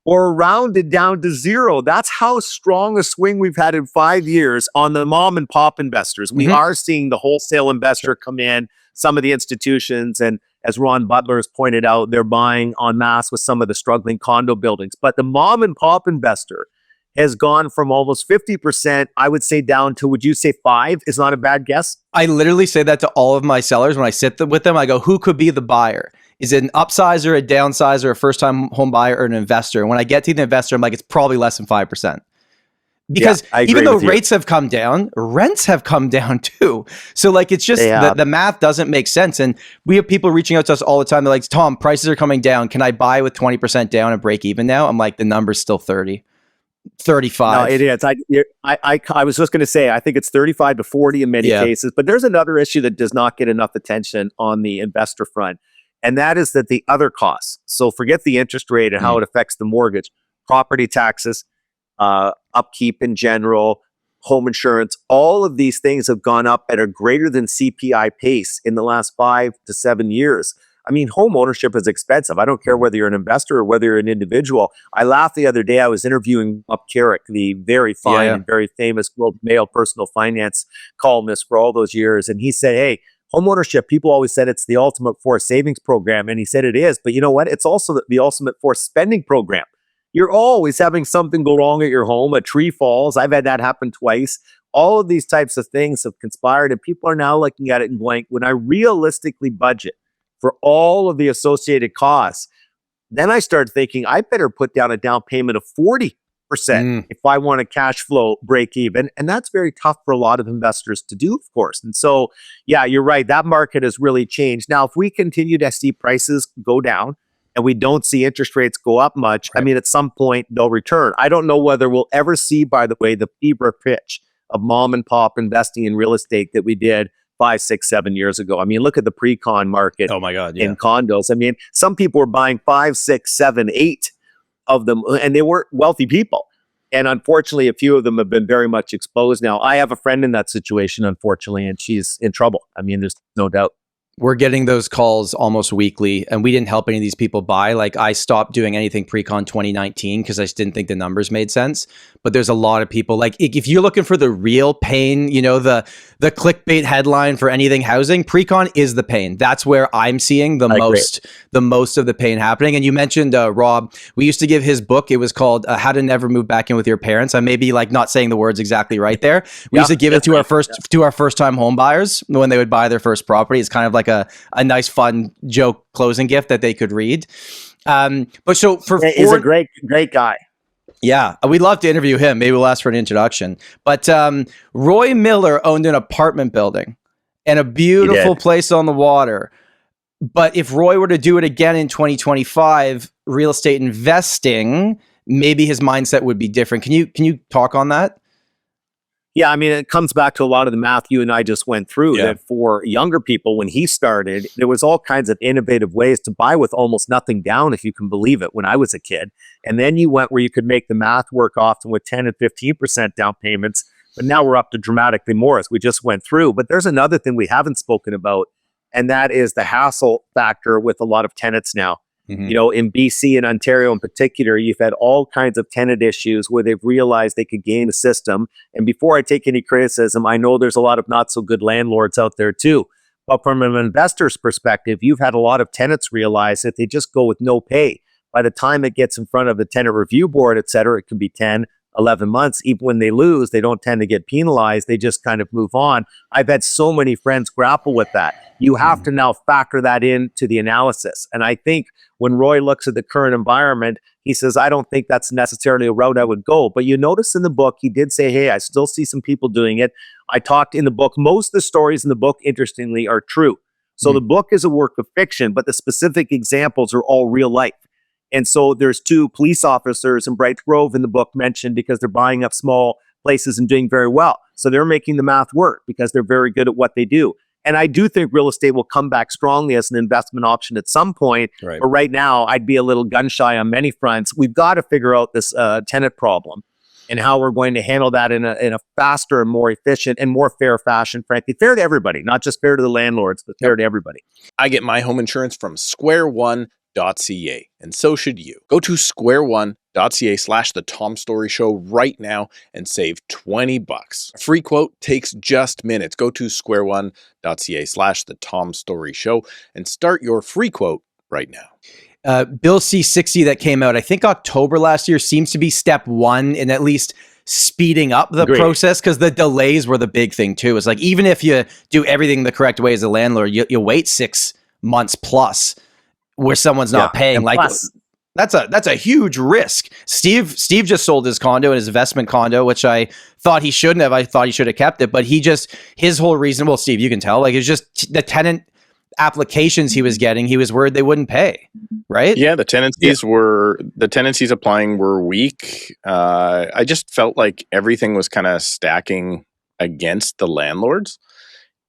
Or rounded down to zero. That's how strong a swing we've had in 5 years on the mom and pop investors. We are seeing the wholesale investor come in, some of the institutions, and as Ron Butler has pointed out, they're buying en masse with some of the struggling condo buildings. But the mom and pop investor has gone from almost 50%, I would say, down to, would you say 5 is not a bad guess? I literally say that to all of my sellers when I sit with them. I go, who could be the buyer? Is it an upsizer, a downsizer, a first-time home buyer, or an investor? And when I get to the investor, I'm like, it's probably less than 5%. Because I agree even though with you. rates have come down, rents have come down too. So like, it's just the math doesn't make sense. And we have people reaching out to us all the time. They're like, Tom, prices are coming down. Can I buy with 20% down and break even now? I'm like, the number's still 30, 35. No, it is. I was just going to say, I think it's 35 to 40 in many cases. But there's another issue that does not get enough attention on the investor front. And that is that the other costs. So forget the interest rate and how it affects the mortgage, property taxes, upkeep in general, home insurance, all of these things have gone up at a greater than CPI pace in the last 5 to 7 years. I mean, home ownership is expensive. I don't care whether you're an investor or whether you're an individual. I laughed the other day. I was interviewing Bob Carrick, the very fine and very famous Globe Mail personal finance columnist for all those years. And he said, hey, home ownership, people always said it's the ultimate forced savings program. And he said it is. But you know what? It's also the ultimate forced spending program. You're always having something go wrong at your home. A tree falls. I've had that happen twice. All of these types of things have conspired, and people are now looking at it and going, when I realistically budget for all of the associated costs, then I start thinking I better put down a down payment of 40% if I want a cash flow break even. And that's very tough for a lot of investors to do, of course. And so, yeah, you're right. That market has really changed. Now, if we continue to see prices go down, and we don't see interest rates go up much, I mean, at some point they'll return. I don't know whether we'll ever see, by the way, the fever pitch of mom and pop investing in real estate that we did 5, 6, 7 years ago. I mean, look at the pre-con market in condos. I mean, some people were buying 5, 6, 7, 8 of them, and they weren't wealthy people. And unfortunately, a few of them have been very much exposed now. I have a friend in that situation, unfortunately, and she's in trouble. I mean, there's no doubt. We're getting those calls almost weekly, and we didn't help any of these people buy. Like, I stopped doing anything pre-con 2019 because I just didn't think the numbers made sense. But there's a lot of people, like, if you're looking for the real pain, you know, the clickbait headline for anything housing, pre-con is the pain. That's where I'm seeing the most of the pain happening. And you mentioned Rob. We used to give his book. It was called How to Never Move Back In With Your Parents. I may be like not saying the words exactly right there. We used to give it to our first time home buyers when they would buy their first property. It's kind of like a nice, fun joke closing gift that they could read. But so he's a great guy. Yeah, we'd love to interview him. Maybe we'll ask for an introduction. But Roy Miller owned an apartment building and a beautiful place on the water. But if Roy were to do it again in 2025, real estate investing, maybe his mindset would be different. Can you talk on that? Yeah, I mean, it comes back to a lot of the math you and I just went through, that for younger people, when he started, there was all kinds of innovative ways to buy with almost nothing down, if you can believe it, when I was a kid. And then you went where you could make the math work often with 10 and 15% down payments. But now we're up to dramatically more, as we just went through. But there's another thing we haven't spoken about, and that is the hassle factor with a lot of tenants now. You know, in BC and Ontario in particular, you've had all kinds of tenant issues where they've realized they could game the system. And before I take any criticism, I know there's a lot of not so good landlords out there too. But from an investor's perspective, you've had a lot of tenants realize that they just go with no pay. By the time it gets in front of the tenant review board, et cetera, it could be 10, 11 months. Even when they lose, they don't tend to get penalized. They just kind of move on. I've had so many friends grapple with that. You have to now factor that into the analysis. And I think when Roy looks at the current environment, he says, I don't think that's necessarily a route I would go. But you notice in the book, he did say, hey, I still see some people doing it. I talked in the book, most of the stories in the book, interestingly, are true. So the book is a work of fiction, but the specific examples are all real life. And so there's 2 police officers in Bright Grove in the book mentioned because they're buying up small places and doing very well. So they're making the math work because they're very good at what they do. And I do think real estate will come back strongly as an investment option at some point. Right. But right now, I'd be a little gun shy on many fronts. We've got to figure out this tenant problem and how we're going to handle that in a faster and more efficient and more fair fashion, frankly. Fair to everybody, not just fair to the landlords, but fair to everybody. I get my home insurance from squareone.ca, and so should you. Go to squareone.ca/the Tom Storey Show right now and save $20. A free quote takes just minutes. Go to squareone.ca/the Tom Storey Show and start your free quote right now. Bill C-60 that came out, I think October last year, seems to be step 1 in at least speeding up the process, because the delays were the big thing too. It's like, even if you do everything the correct way as a landlord, you wait 6 months plus where someone's not paying. And like, plus, That's a huge risk. Steve just sold his condo and his investment condo, which I thought he shouldn't have. I thought he should have kept it, but his whole reason, well, Steve, you can tell, like, it's just the tenant applications he was getting, he was worried they wouldn't pay, right? Yeah, the tenancies applying were weak. I just felt like everything was kind of stacking against the landlords.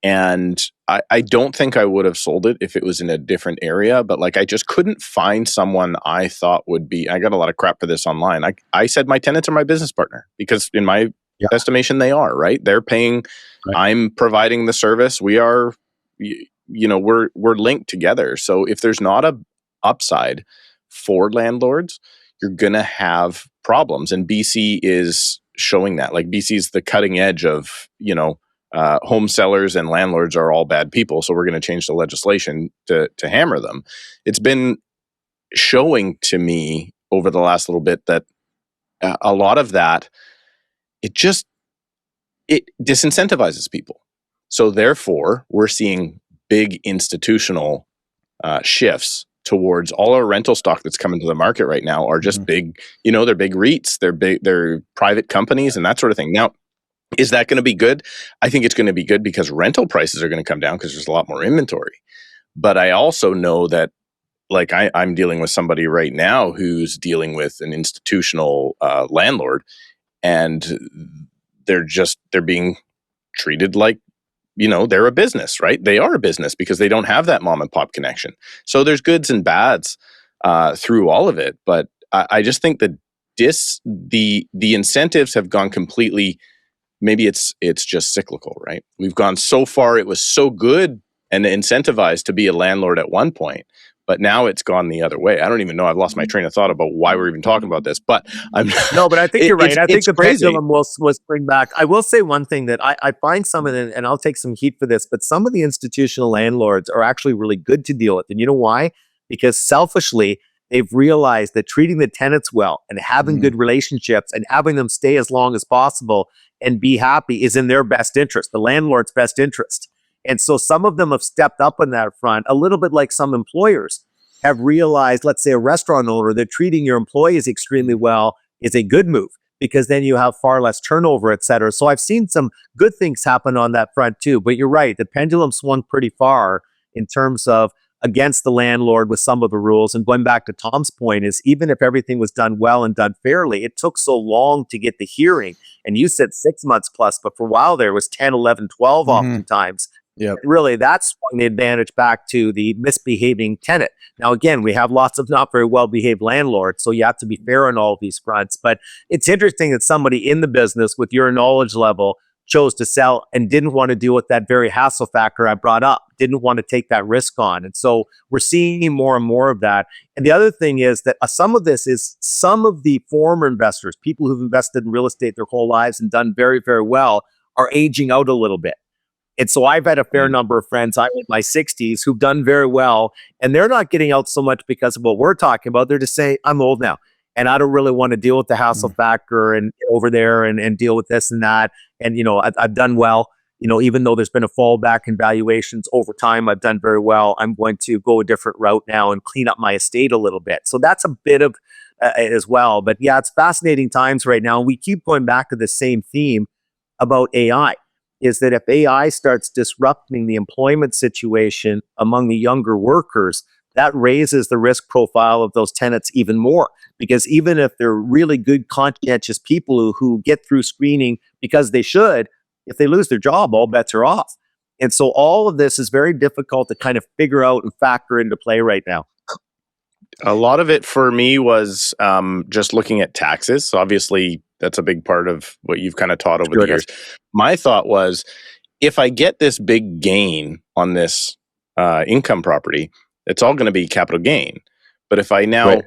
And I don't think I would have sold it if it was in a different area, but like I just couldn't find someone I thought would be. I got a lot of crap for this online. I said my tenants are my business partner because in my estimation they are, right? They're paying, right. I'm providing the service. We are, we're linked together. So if there's not a upside for landlords, you're gonna have problems. And BC is showing that. Like BC is the cutting edge of, home sellers and landlords are all bad people, so we're going to change the legislation to hammer them. It's been showing to me over the last little bit that a lot of that, it disincentivizes people. So therefore, we're seeing big institutional shifts towards all our rental stock that's coming to the market right now are just big, they're big REITs, they're private companies and that sort of thing. Now, is that going to be good? I think it's going to be good because rental prices are going to come down because there's a lot more inventory. But I also know that, like, I'm dealing with somebody right now who's dealing with an institutional landlord, and they're being treated like, they're a business, right? They are a business because they don't have that mom and pop connection. So there's goods and bads through all of it. But I just think that the incentives have gone completely. Maybe it's just cyclical, right? We've gone so far. It was so good and incentivized to be a landlord at one point, but now it's gone the other way. I don't even know. I've lost my train of thought about why we're even talking about this, but No, but I think you're right. I think the crazy. pendulum will spring back. I will say one thing that I find some of it, and I'll take some heat for this, but some of the institutional landlords are actually really good to deal with. And you know why? Because selfishly, they've realized that treating the tenants well and having good relationships and having them stay as long as possible and be happy is in their best interest, the landlord's best interest. And so some of them have stepped up on that front, a little bit like some employers have realized, let's say a restaurant owner, that treating your employees extremely well is a good move because then you have far less turnover, et cetera. So I've seen some good things happen on that front too. But you're right, the pendulum swung pretty far in terms of against the landlord with some of the rules. And going back to Tom's point is even if everything was done well and done fairly, it took so long to get the hearing. And you said 6 months plus, but for a while there was 10, 11, 12 oftentimes. Yeah, really, that's swung the advantage back to the misbehaving tenant. Now, again, we have lots of not very well-behaved landlords, so you have to be fair on all of these fronts. But it's interesting that somebody in the business with your knowledge level chose to sell and didn't want to deal with that very hassle factor I brought up, didn't want to take that risk on. And so we're seeing more and more of that. And the other thing is that some of this is some of the former investors, people who've invested in real estate their whole lives and done very, very well, are aging out a little bit. And so I've had a fair number of friends, I'm in my 60s, who've done very well, and they're not getting out so much because of what we're talking about. They're just saying, I'm old now, and I don't really want to deal with the hassle factor and over there and deal with this and that. And, I've done well, even though there's been a fallback in valuations over time, I've done very well. I'm going to go a different route now and clean up my estate a little bit. So that's a bit of it as well. But yeah, it's fascinating times right now. And we keep going back to the same theme about AI. Is that if AI starts disrupting the employment situation among the younger workers, that raises the risk profile of those tenants even more. Because even if they're really good, conscientious people who get through screening because they should, if they lose their job, all bets are off. And so all of this is very difficult to kind of figure out and factor into play right now. A lot of it for me was just looking at taxes. So obviously, that's a big part of what you've kind of taught over the years. My thought was, if I get this big gain on this income property, it's all going to be capital gain. But if I now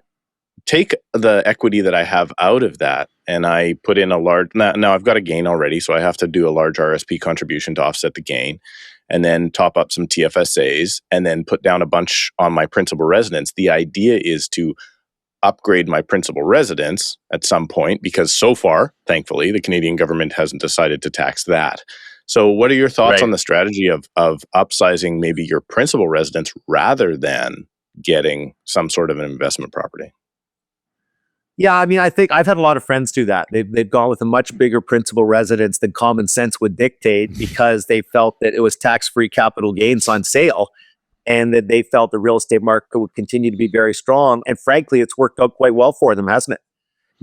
take the equity that I have out of that and I put in a large, now I've got a gain already, so I have to do a large RSP contribution to offset the gain, and then top up some TFSAs, and then put down a bunch on my principal residence. The idea is to upgrade my principal residence at some point, because so far, thankfully, the Canadian government hasn't decided to tax that. So what are your thoughts on the strategy of upsizing maybe your principal residence rather than getting some sort of an investment property? Yeah, I mean, I think I've had a lot of friends do that. They've gone with a much bigger principal residence than common sense would dictate because they felt that it was tax-free capital gains on sale and that they felt the real estate market would continue to be very strong. And frankly, it's worked out quite well for them, hasn't it?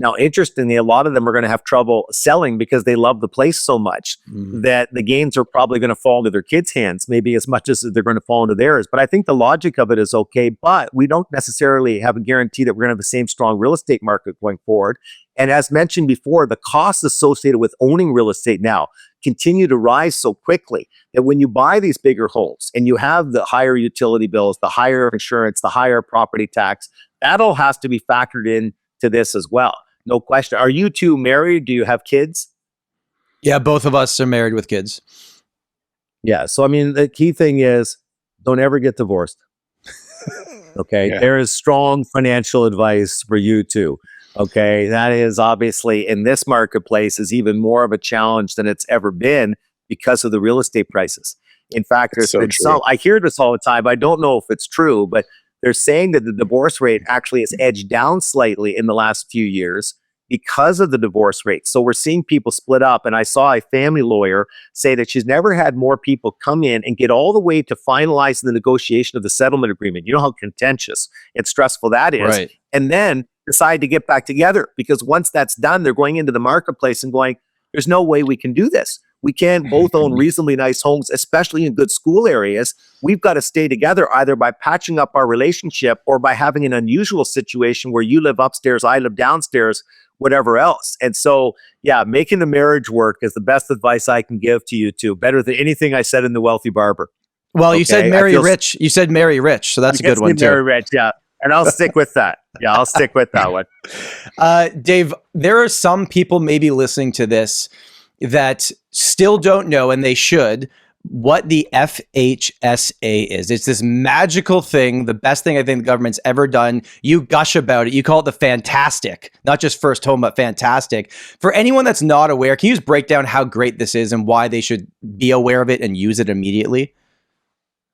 Now, interestingly, a lot of them are going to have trouble selling because they love the place so much that the gains are probably going to fall into their kids' hands, maybe as much as they're going to fall into theirs. But I think the logic of it is okay, but we don't necessarily have a guarantee that we're going to have the same strong real estate market going forward. And as mentioned before, the costs associated with owning real estate now continue to rise so quickly that when you buy these bigger homes and you have the higher utility bills, the higher insurance, the higher property tax, that all has to be factored in to this as well. No question. Are you two married? Do you have kids? Yeah, both of us are married with kids. Yeah. So, I mean, the key thing is don't ever get divorced. Okay. Yeah. There is strong financial advice for you two. Okay. That is obviously in this marketplace is even more of a challenge than it's ever been because of the real estate prices. In fact, there's been some, I hear this all the time. I don't know if it's true, but they're saying that the divorce rate actually has edged down slightly in the last few years because of the divorce rate. So we're seeing people split up. And I saw a family lawyer say that she's never had more people come in and get all the way to finalize the negotiation of the settlement agreement. You know how contentious and stressful that is. Right. And then decide to get back together because once that's done, they're going into the marketplace and going, there's no way we can do this. We can't both own reasonably nice homes, especially in good school areas. We've got to stay together either by patching up our relationship or by having an unusual situation where you live upstairs, I live downstairs, whatever else. And so, yeah, making the marriage work is the best advice I can give to you two. Better than anything I said in the Wealthy Barber. Well, you said marry rich. You said marry rich. So that's a good one too. Marry rich, yeah. And I'll stick with that. Yeah, I'll stick with that one. Dave, there are some people maybe listening to this that still don't know, and they should, what the FHSA is. It's this magical thing, the best thing I think the government's ever done. You gush about it. You call it the fantastic, not just first home, but fantastic. For anyone that's not aware, can you just break down how great this is and why they should be aware of it and use it immediately?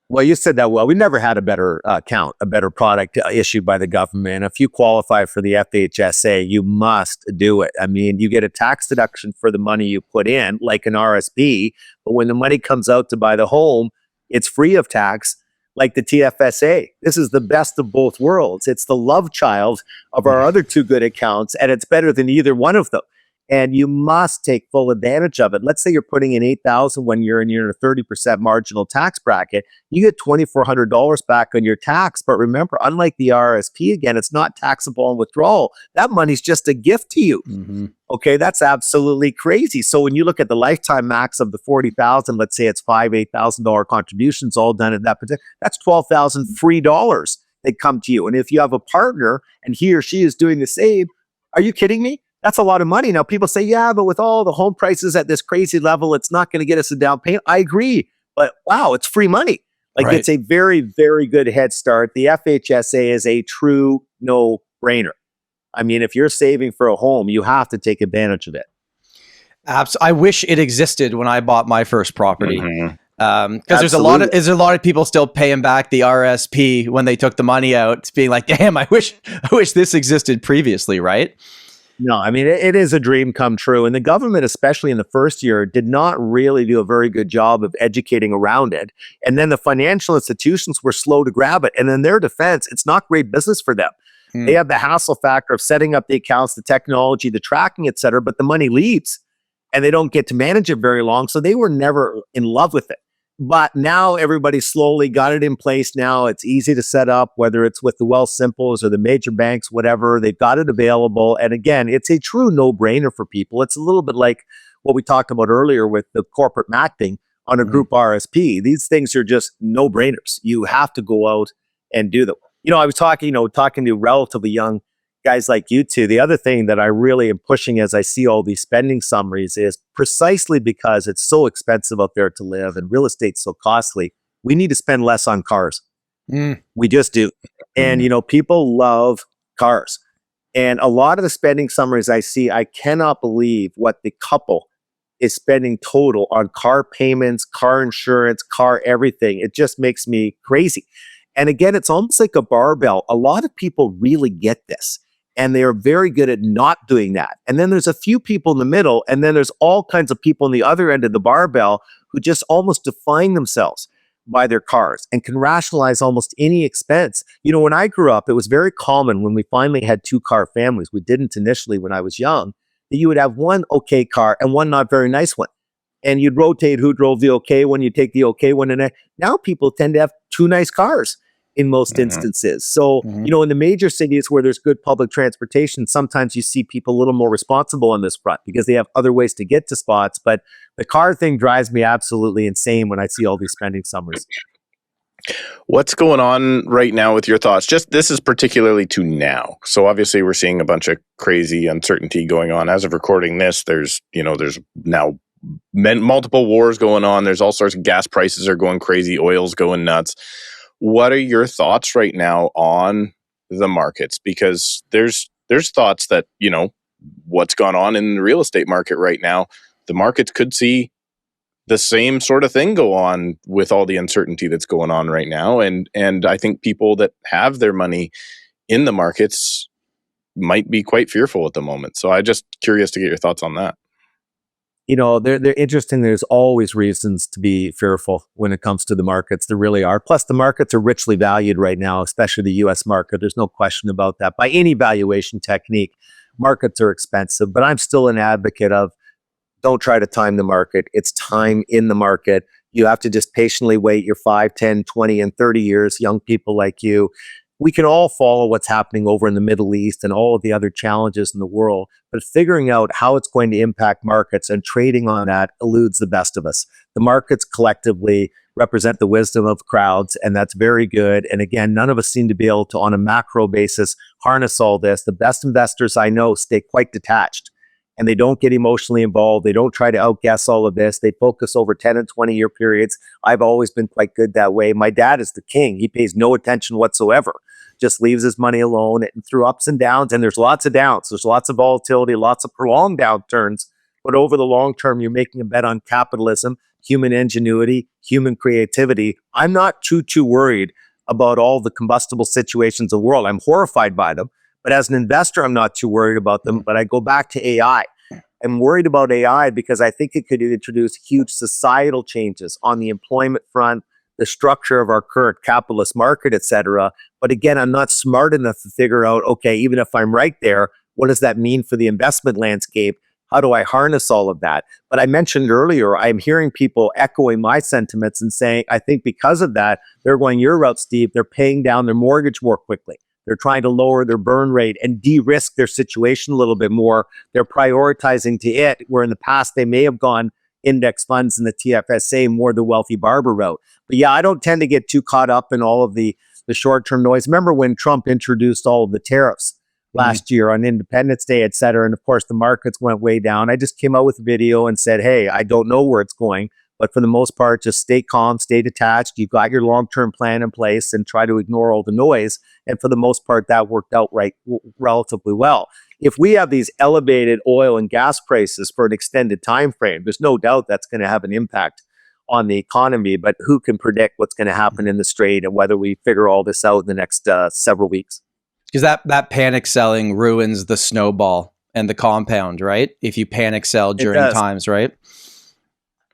Well, you said that well. We never had a better a better product issued by the government. If you qualify for the FHSA, you must do it. I mean, you get a tax deduction for the money you put in, like an RSP, but when the money comes out to buy the home, it's free of tax, like the TFSA. This is the best of both worlds. It's the love child of our other two good accounts, and it's better than either one of them. And you must take full advantage of it. Let's say you're putting in $8,000 when you're in your 30% marginal tax bracket. You get $2,400 back on your tax. But remember, unlike the RRSP, again, it's not taxable on withdrawal. That money's just a gift to you. Mm-hmm. Okay, that's absolutely crazy. So when you look at the lifetime max of the $40,000, let's say it's $8,000 contributions all done at that particular, that's $12,000 free dollars that come to you. And if you have a partner and he or she is doing the same, are you kidding me? That's a lot of money. Now, people say, yeah, but with all the home prices at this crazy level, it's not going to get us a down payment. I agree. But wow, it's free money. Like It's a very, very good head start. The FHSA is a true no-brainer. I mean, if you're saving for a home, you have to take advantage of it. I wish it existed when I bought my first property. Because there's a lot of people still paying back the RSP when they took the money out. It's being like, damn, I wish this existed previously, right? No, I mean, it is a dream come true. And the government, especially in the first year, did not really do a very good job of educating around it. And then the financial institutions were slow to grab it. And in their defense, it's not great business for them. They have the hassle factor of setting up the accounts, the technology, the tracking, et cetera, but the money leaves and they don't get to manage it very long. So they were never in love with it. But now everybody slowly got it in place. Now it's easy to set up, whether it's with the Wealthsimples or the major banks, whatever. They've got it available. And again, it's a true no-brainer for people. It's a little bit like what we talked about earlier with the corporate matching on a group RSP. These things are just no-brainers. You have to go out and do them. I was talking to relatively young guys like you two. The other thing that I really am pushing as I see all these spending summaries is precisely because it's so expensive out there to live and real estate's so costly, we need to spend less on cars. We just do. And, people love cars. And a lot of the spending summaries I see, I cannot believe what the couple is spending total on car payments, car insurance, car everything. It just makes me crazy. And again, it's almost like a barbell. A lot of people really get this. And they are very good at not doing that. And then there's a few people in the middle, and then there's all kinds of people on the other end of the barbell who just almost define themselves by their cars and can rationalize almost any expense. You know, when I grew up, it was very common when we finally had 2-car families. We didn't initially when I was young, that you would have one okay car and one not very nice one. And you'd rotate who drove the okay one, you take the okay one. And now people tend to have 2 nice cars in most instances. So, you know, in the major cities where there's good public transportation, sometimes you see people a little more responsible on this front because they have other ways to get to spots. But the car thing drives me absolutely insane when I see all these spending summaries. What's going on right now with your thoughts? Just this is particularly to now. So obviously we're seeing a bunch of crazy uncertainty going on. As of recording this, there's now multiple wars going on. There's all sorts of gas prices are going crazy. Oil's going nuts. What are your thoughts right now on the markets? Because there's thoughts that, you know, what's gone on in the real estate market right now, the markets could see the same sort of thing go on with all the uncertainty that's going on right now. And I think people that have their money in the markets might be quite fearful at the moment. So I'm just curious to get your thoughts on that. You know, they're interesting. There's always reasons to be fearful when it comes to the markets. There really are. Plus, the markets are richly valued right now, especially the U.S. market. There's no question about that. By any valuation technique, markets are expensive. But I'm still an advocate of don't try to time the market. It's time in the market. You have to just patiently wait your 5, 10, 20, and 30 years, young people like you. We can all follow what's happening over in the Middle East and all of the other challenges in the world, but figuring out how it's going to impact markets and trading on that eludes the best of us. The markets collectively represent the wisdom of crowds, and that's very good. And again, none of us seem to be able to, on a macro basis, harness all this. The best investors I know stay quite detached, and they don't get emotionally involved. They don't try to outguess all of this. They focus over 10 and 20-year periods. I've always been quite good that way. My dad is the king. He pays no attention whatsoever, just leaves his money alone and through ups and downs. And there's lots of downs. There's lots of volatility, lots of prolonged downturns. But over the long term, you're making a bet on capitalism, human ingenuity, human creativity. I'm not too worried about all the combustible situations of the world. I'm horrified by them. But as an investor, I'm not too worried about them. But I go back to AI. I'm worried about AI because I think it could introduce huge societal changes on the employment front, the structure of our current capitalist market, et cetera. But again, I'm not smart enough to figure out, okay, even if I'm right there, what does that mean for the investment landscape? How do I harness all of that? But I mentioned earlier, I'm hearing people echoing my sentiments and saying, I think because of that, they're going your route, Steve. They're paying down their mortgage more quickly. They're trying to lower their burn rate and de-risk their situation a little bit more. They're prioritizing to it, where in the past they may have gone index funds in the TFSA, more the Wealthy Barber route. But yeah, I don't tend to get too caught up in all of the short-term noise. Remember when Trump introduced all of the tariffs last year on Independence Day, et cetera, and of course the markets went way down. I just came out with a video and said, hey, I don't know where it's going, but for the most part, just stay calm, stay detached. You've got your long-term plan in place and try to ignore all the noise. And for the most part, that worked out relatively well. If we have these elevated oil and gas prices for an extended time frame, there's no doubt that's going to have an impact on the economy. But who can predict what's going to happen in the Strait and whether we figure all this out in the next several weeks? Because that panic selling ruins the snowball and the compound, right? If you panic sell during times, right?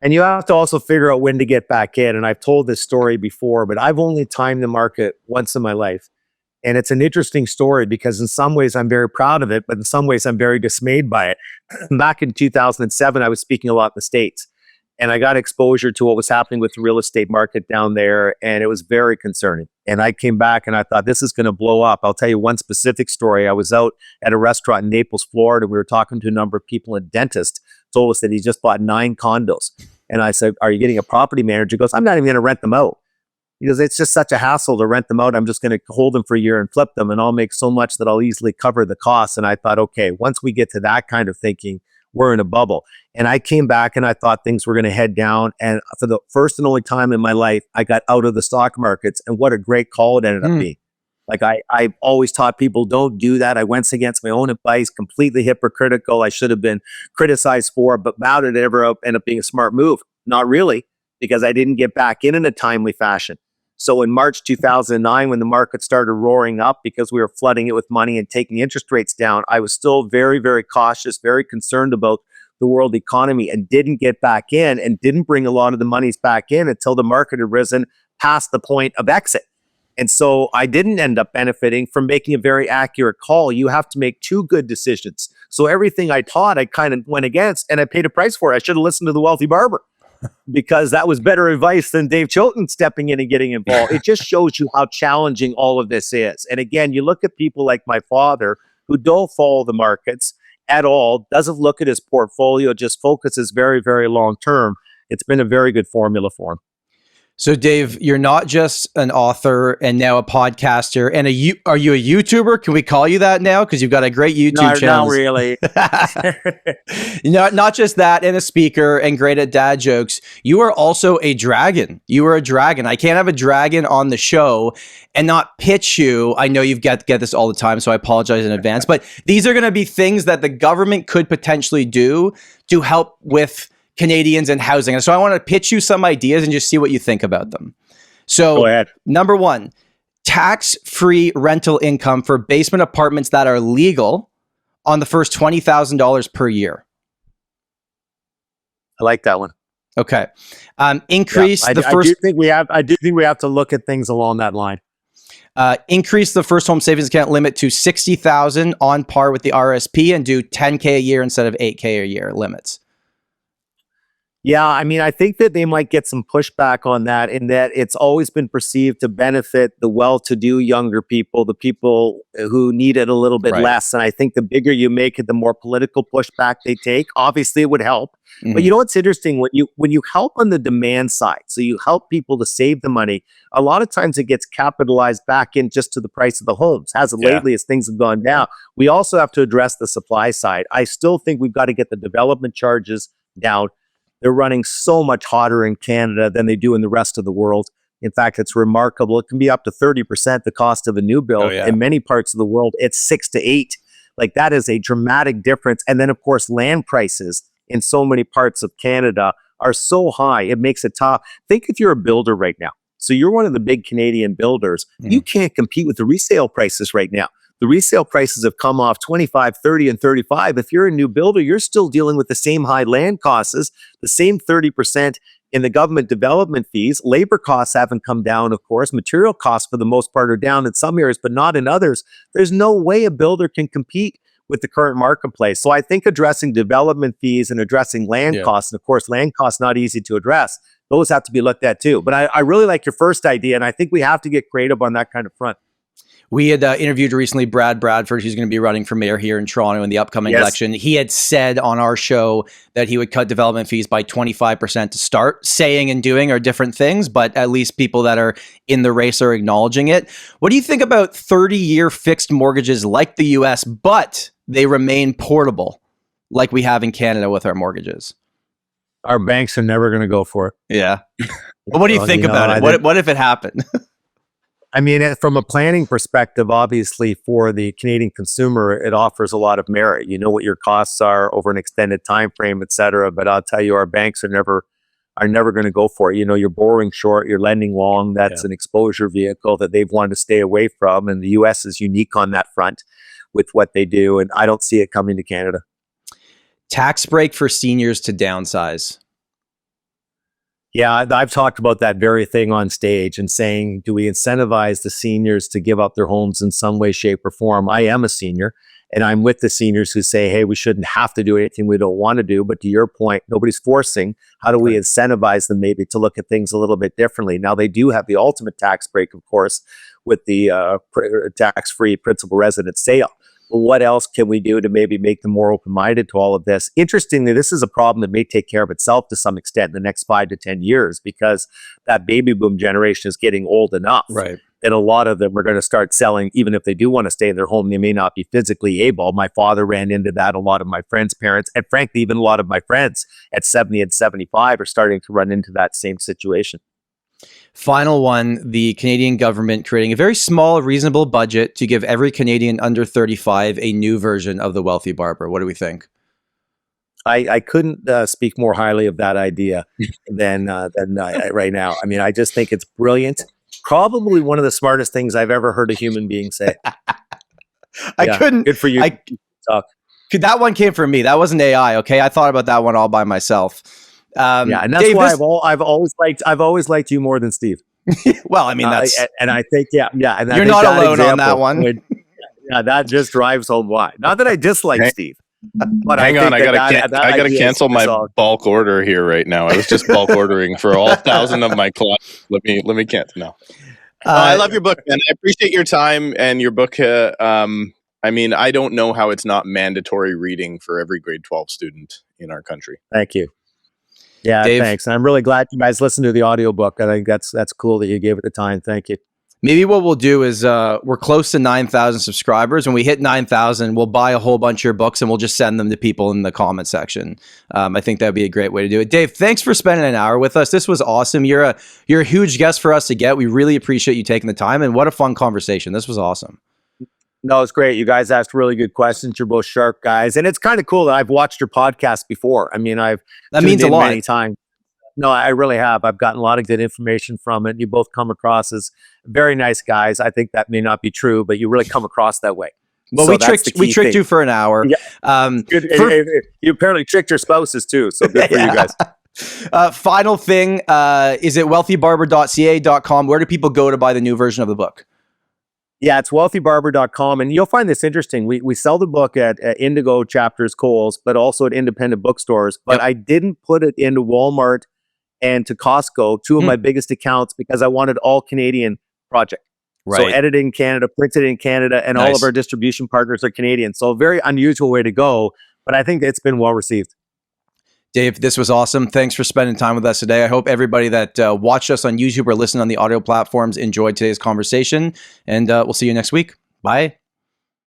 And you have to also figure out when to get back in. And I've told this story before, but I've only timed the market once in my life. And it's an interesting story because in some ways I'm very proud of it, but in some ways I'm very dismayed by it. Back in 2007, I was speaking a lot in the States, and I got exposure to what was happening with the real estate market down there, and it was very concerning. And I came back and I thought, this is going to blow up. I'll tell you one specific story. I was out at a restaurant in Naples, Florida. We were talking to a number of people, and a dentist told us that he just bought 9 condos. And I said, are you getting a property manager? He goes, I'm not even going to rent them out. He goes, it's just such a hassle to rent them out. I'm just going to hold them for a year and flip them, and I'll make so much that I'll easily cover the costs. And I thought, okay, once we get to that kind of thinking, we're in a bubble. And I came back and I thought things were going to head down. And for the first and only time in my life, I got out of the stock markets, and what a great call it ended up being. Like I always taught people, don't do that. I went against my own advice, completely hypocritical. I should have been criticized for, but how did it ever end up being a smart move? Not really, because I didn't get back in a timely fashion. So in March 2009, when the market started roaring up because we were flooding it with money and taking interest rates down, I was still very, very cautious, very concerned about the world economy, and didn't get back in and didn't bring a lot of the monies back in until the market had risen past the point of exit. And so I didn't end up benefiting from making a very accurate call. You have to make two good decisions. So everything I taught, I kind of went against, and I paid a price for it. I should have listened to the Wealthy Barber, because that was better advice than Dave Chilton stepping in and getting involved. It just shows you how challenging all of this is. And again, you look at people like my father who don't follow the markets at all, doesn't look at his portfolio, just focuses very, very long term. It's been a very good formula for him. So, Dave, you're not just an author and now a podcaster, and are you a YouTuber? Can we call you that now? Because you've got a great YouTube channel. Not really. Not just that, and a speaker and great at dad jokes. You are also a dragon. You are a dragon. I can't have a dragon on the show and not pitch you. I know you get this all the time, so I apologize in advance. But these are going to be things that the government could potentially do to help with Canadians and housing. And so I want to pitch you some ideas and just see what you think about them. So, go ahead. Number one, tax-free rental income for basement apartments that are legal on the first $20,000 per year. I like that one. Okay. Increase the first. I do think we have to look at things along that line. Increase the first home savings account limit to $60,000 on par with the RRSP, and do $10K a year instead of $8K a year limits. Yeah, I mean, I think that they might get some pushback on that, in that it's always been perceived to benefit the well-to-do younger people, the people who need it a little bit less. And I think the bigger you make it, the more political pushback they take. Obviously, it would help. Mm-hmm. But you know what's interesting? When you help on the demand side, so you help people to save the money, a lot of times it gets capitalized back in just to the price of the homes. Has it lately as things have gone down? We also have to address the supply side. I still think we've got to get the development charges down. They're running so much hotter in Canada than they do in the rest of the world. In fact, it's remarkable. It can be up to 30% the cost of a new build. In many parts of the world, it's 6 to 8. Like, that is a dramatic difference. And then, of course, land prices in so many parts of Canada are so high, it makes it tough. Think if you're a builder right now. So you're one of the big Canadian builders. You can't compete with the resale prices right now. The resale prices have come off 25, 30, and 35. If you're a new builder, you're still dealing with the same high land costs, the same 30% in the government development fees. Labor costs haven't come down, of course. Material costs, for the most part, are down in some areas, but not in others. There's no way a builder can compete with the current marketplace. So I think addressing development fees and addressing land costs, and of course, land costs not easy to address, those have to be looked at too. But I really like your first idea, and I think we have to get creative on that kind of front. We had interviewed recently Brad Bradford, who's going to be running for mayor here in Toronto in the upcoming election. He had said on our show that he would cut development fees by 25% to start. Saying and doing are different things, but at least people that are in the race are acknowledging it. What do you think about 30-year fixed mortgages like the US, but they remain portable like we have in Canada with our mortgages? Our banks are never going to go for it. Yeah. But what do you think about it? What if it happened? I mean, from a planning perspective, obviously for the Canadian consumer, it offers a lot of merit. You know what your costs are over an extended time frame, et cetera. But I'll tell you, our banks are never going to go for it. You know, you're borrowing short, you're lending long. That's an exposure vehicle that they've wanted to stay away from. And the US is unique on that front with what they do. And I don't see it coming to Canada. Tax break for seniors to downsize. Yeah, I've talked about that very thing on stage and saying, do we incentivize the seniors to give up their homes in some way, shape, or form? I am a senior, and I'm with the seniors who say, hey, we shouldn't have to do anything we don't want to do. But to your point, nobody's forcing. How do we incentivize them maybe to look at things a little bit differently? Now, they do have the ultimate tax break, of course, with the tax-free principal residence sale. What else can we do to maybe make them more open-minded to all of this? Interestingly, this is a problem that may take care of itself to some extent in the next 5 to 10 years, because that baby boom generation is getting old enough. Right. And a lot of them are going to start selling, even if they do want to stay in their home, they may not be physically able. My father ran into that. A lot of my friends' parents, and frankly, even a lot of my friends at 70 and 75 are starting to run into that same situation. Final one, the Canadian government creating a very small, reasonable budget to give every Canadian under 35 a new version of the Wealthy Barber. What do we think? I couldn't speak more highly of that idea than right now. I mean, I just think it's brilliant. probably one of the smartest things I've ever heard a human being say. I couldn't. Good for you. Talk. That one came from me. That wasn't AI. Okay, I thought about that one all by myself. And that's Dave, why I've always liked you more than Steve. Well, I mean, that's and I think and you're not alone on that one. That just drives home why. Not that I dislike Steve, but hang on, I gotta cancel my bulk order here right now. I was just bulk ordering for all 1,000 of my clothes. Let me cancel now. I love your book, man. I appreciate your time and your book. I mean, I don't know how it's not mandatory reading for every grade 12 student in our country. Thank you. Yeah, Dave, thanks. And I'm really glad you guys listened to the audiobook. I think that's cool that you gave it the time. Thank you. Maybe what we'll do is we're close to 9,000 subscribers. When we hit 9,000, we'll buy a whole bunch of your books and we'll just send them to people in the comment section. I think that would be a great way to do it. Dave, thanks for spending an hour with us. This was awesome. You're a huge guest for us to get. We really appreciate you taking the time, and what a fun conversation. This was awesome. No, it's great. You guys asked really good questions. You're both sharp guys. And it's kind of cool that I've watched your podcast before. I mean, that means a lot. Many times. No, I really have. I've gotten a lot of good information from it. You both come across as very nice guys. I think that may not be true, but you really come across that way. Well, so we tricked you for an hour. Yeah. You apparently tricked your spouses too. So good for you guys. Final thing, is it wealthybarber.ca.com? Where do people go to buy the new version of the book? Yeah, it's wealthybarber.com. And you'll find this interesting. We sell the book at Indigo, Chapters, Kohl's, but also at independent bookstores. But I didn't put it into Walmart and to Costco, two of my biggest accounts, because I wanted all Canadian project. Right. So edited in Canada, printed in Canada, and all of our distribution partners are Canadian. So a very unusual way to go, but I think it's been well received. Dave, this was awesome. Thanks for spending time with us today. I hope everybody that watched us on YouTube or listened on the audio platforms enjoyed today's conversation, and we'll see you next week. Bye.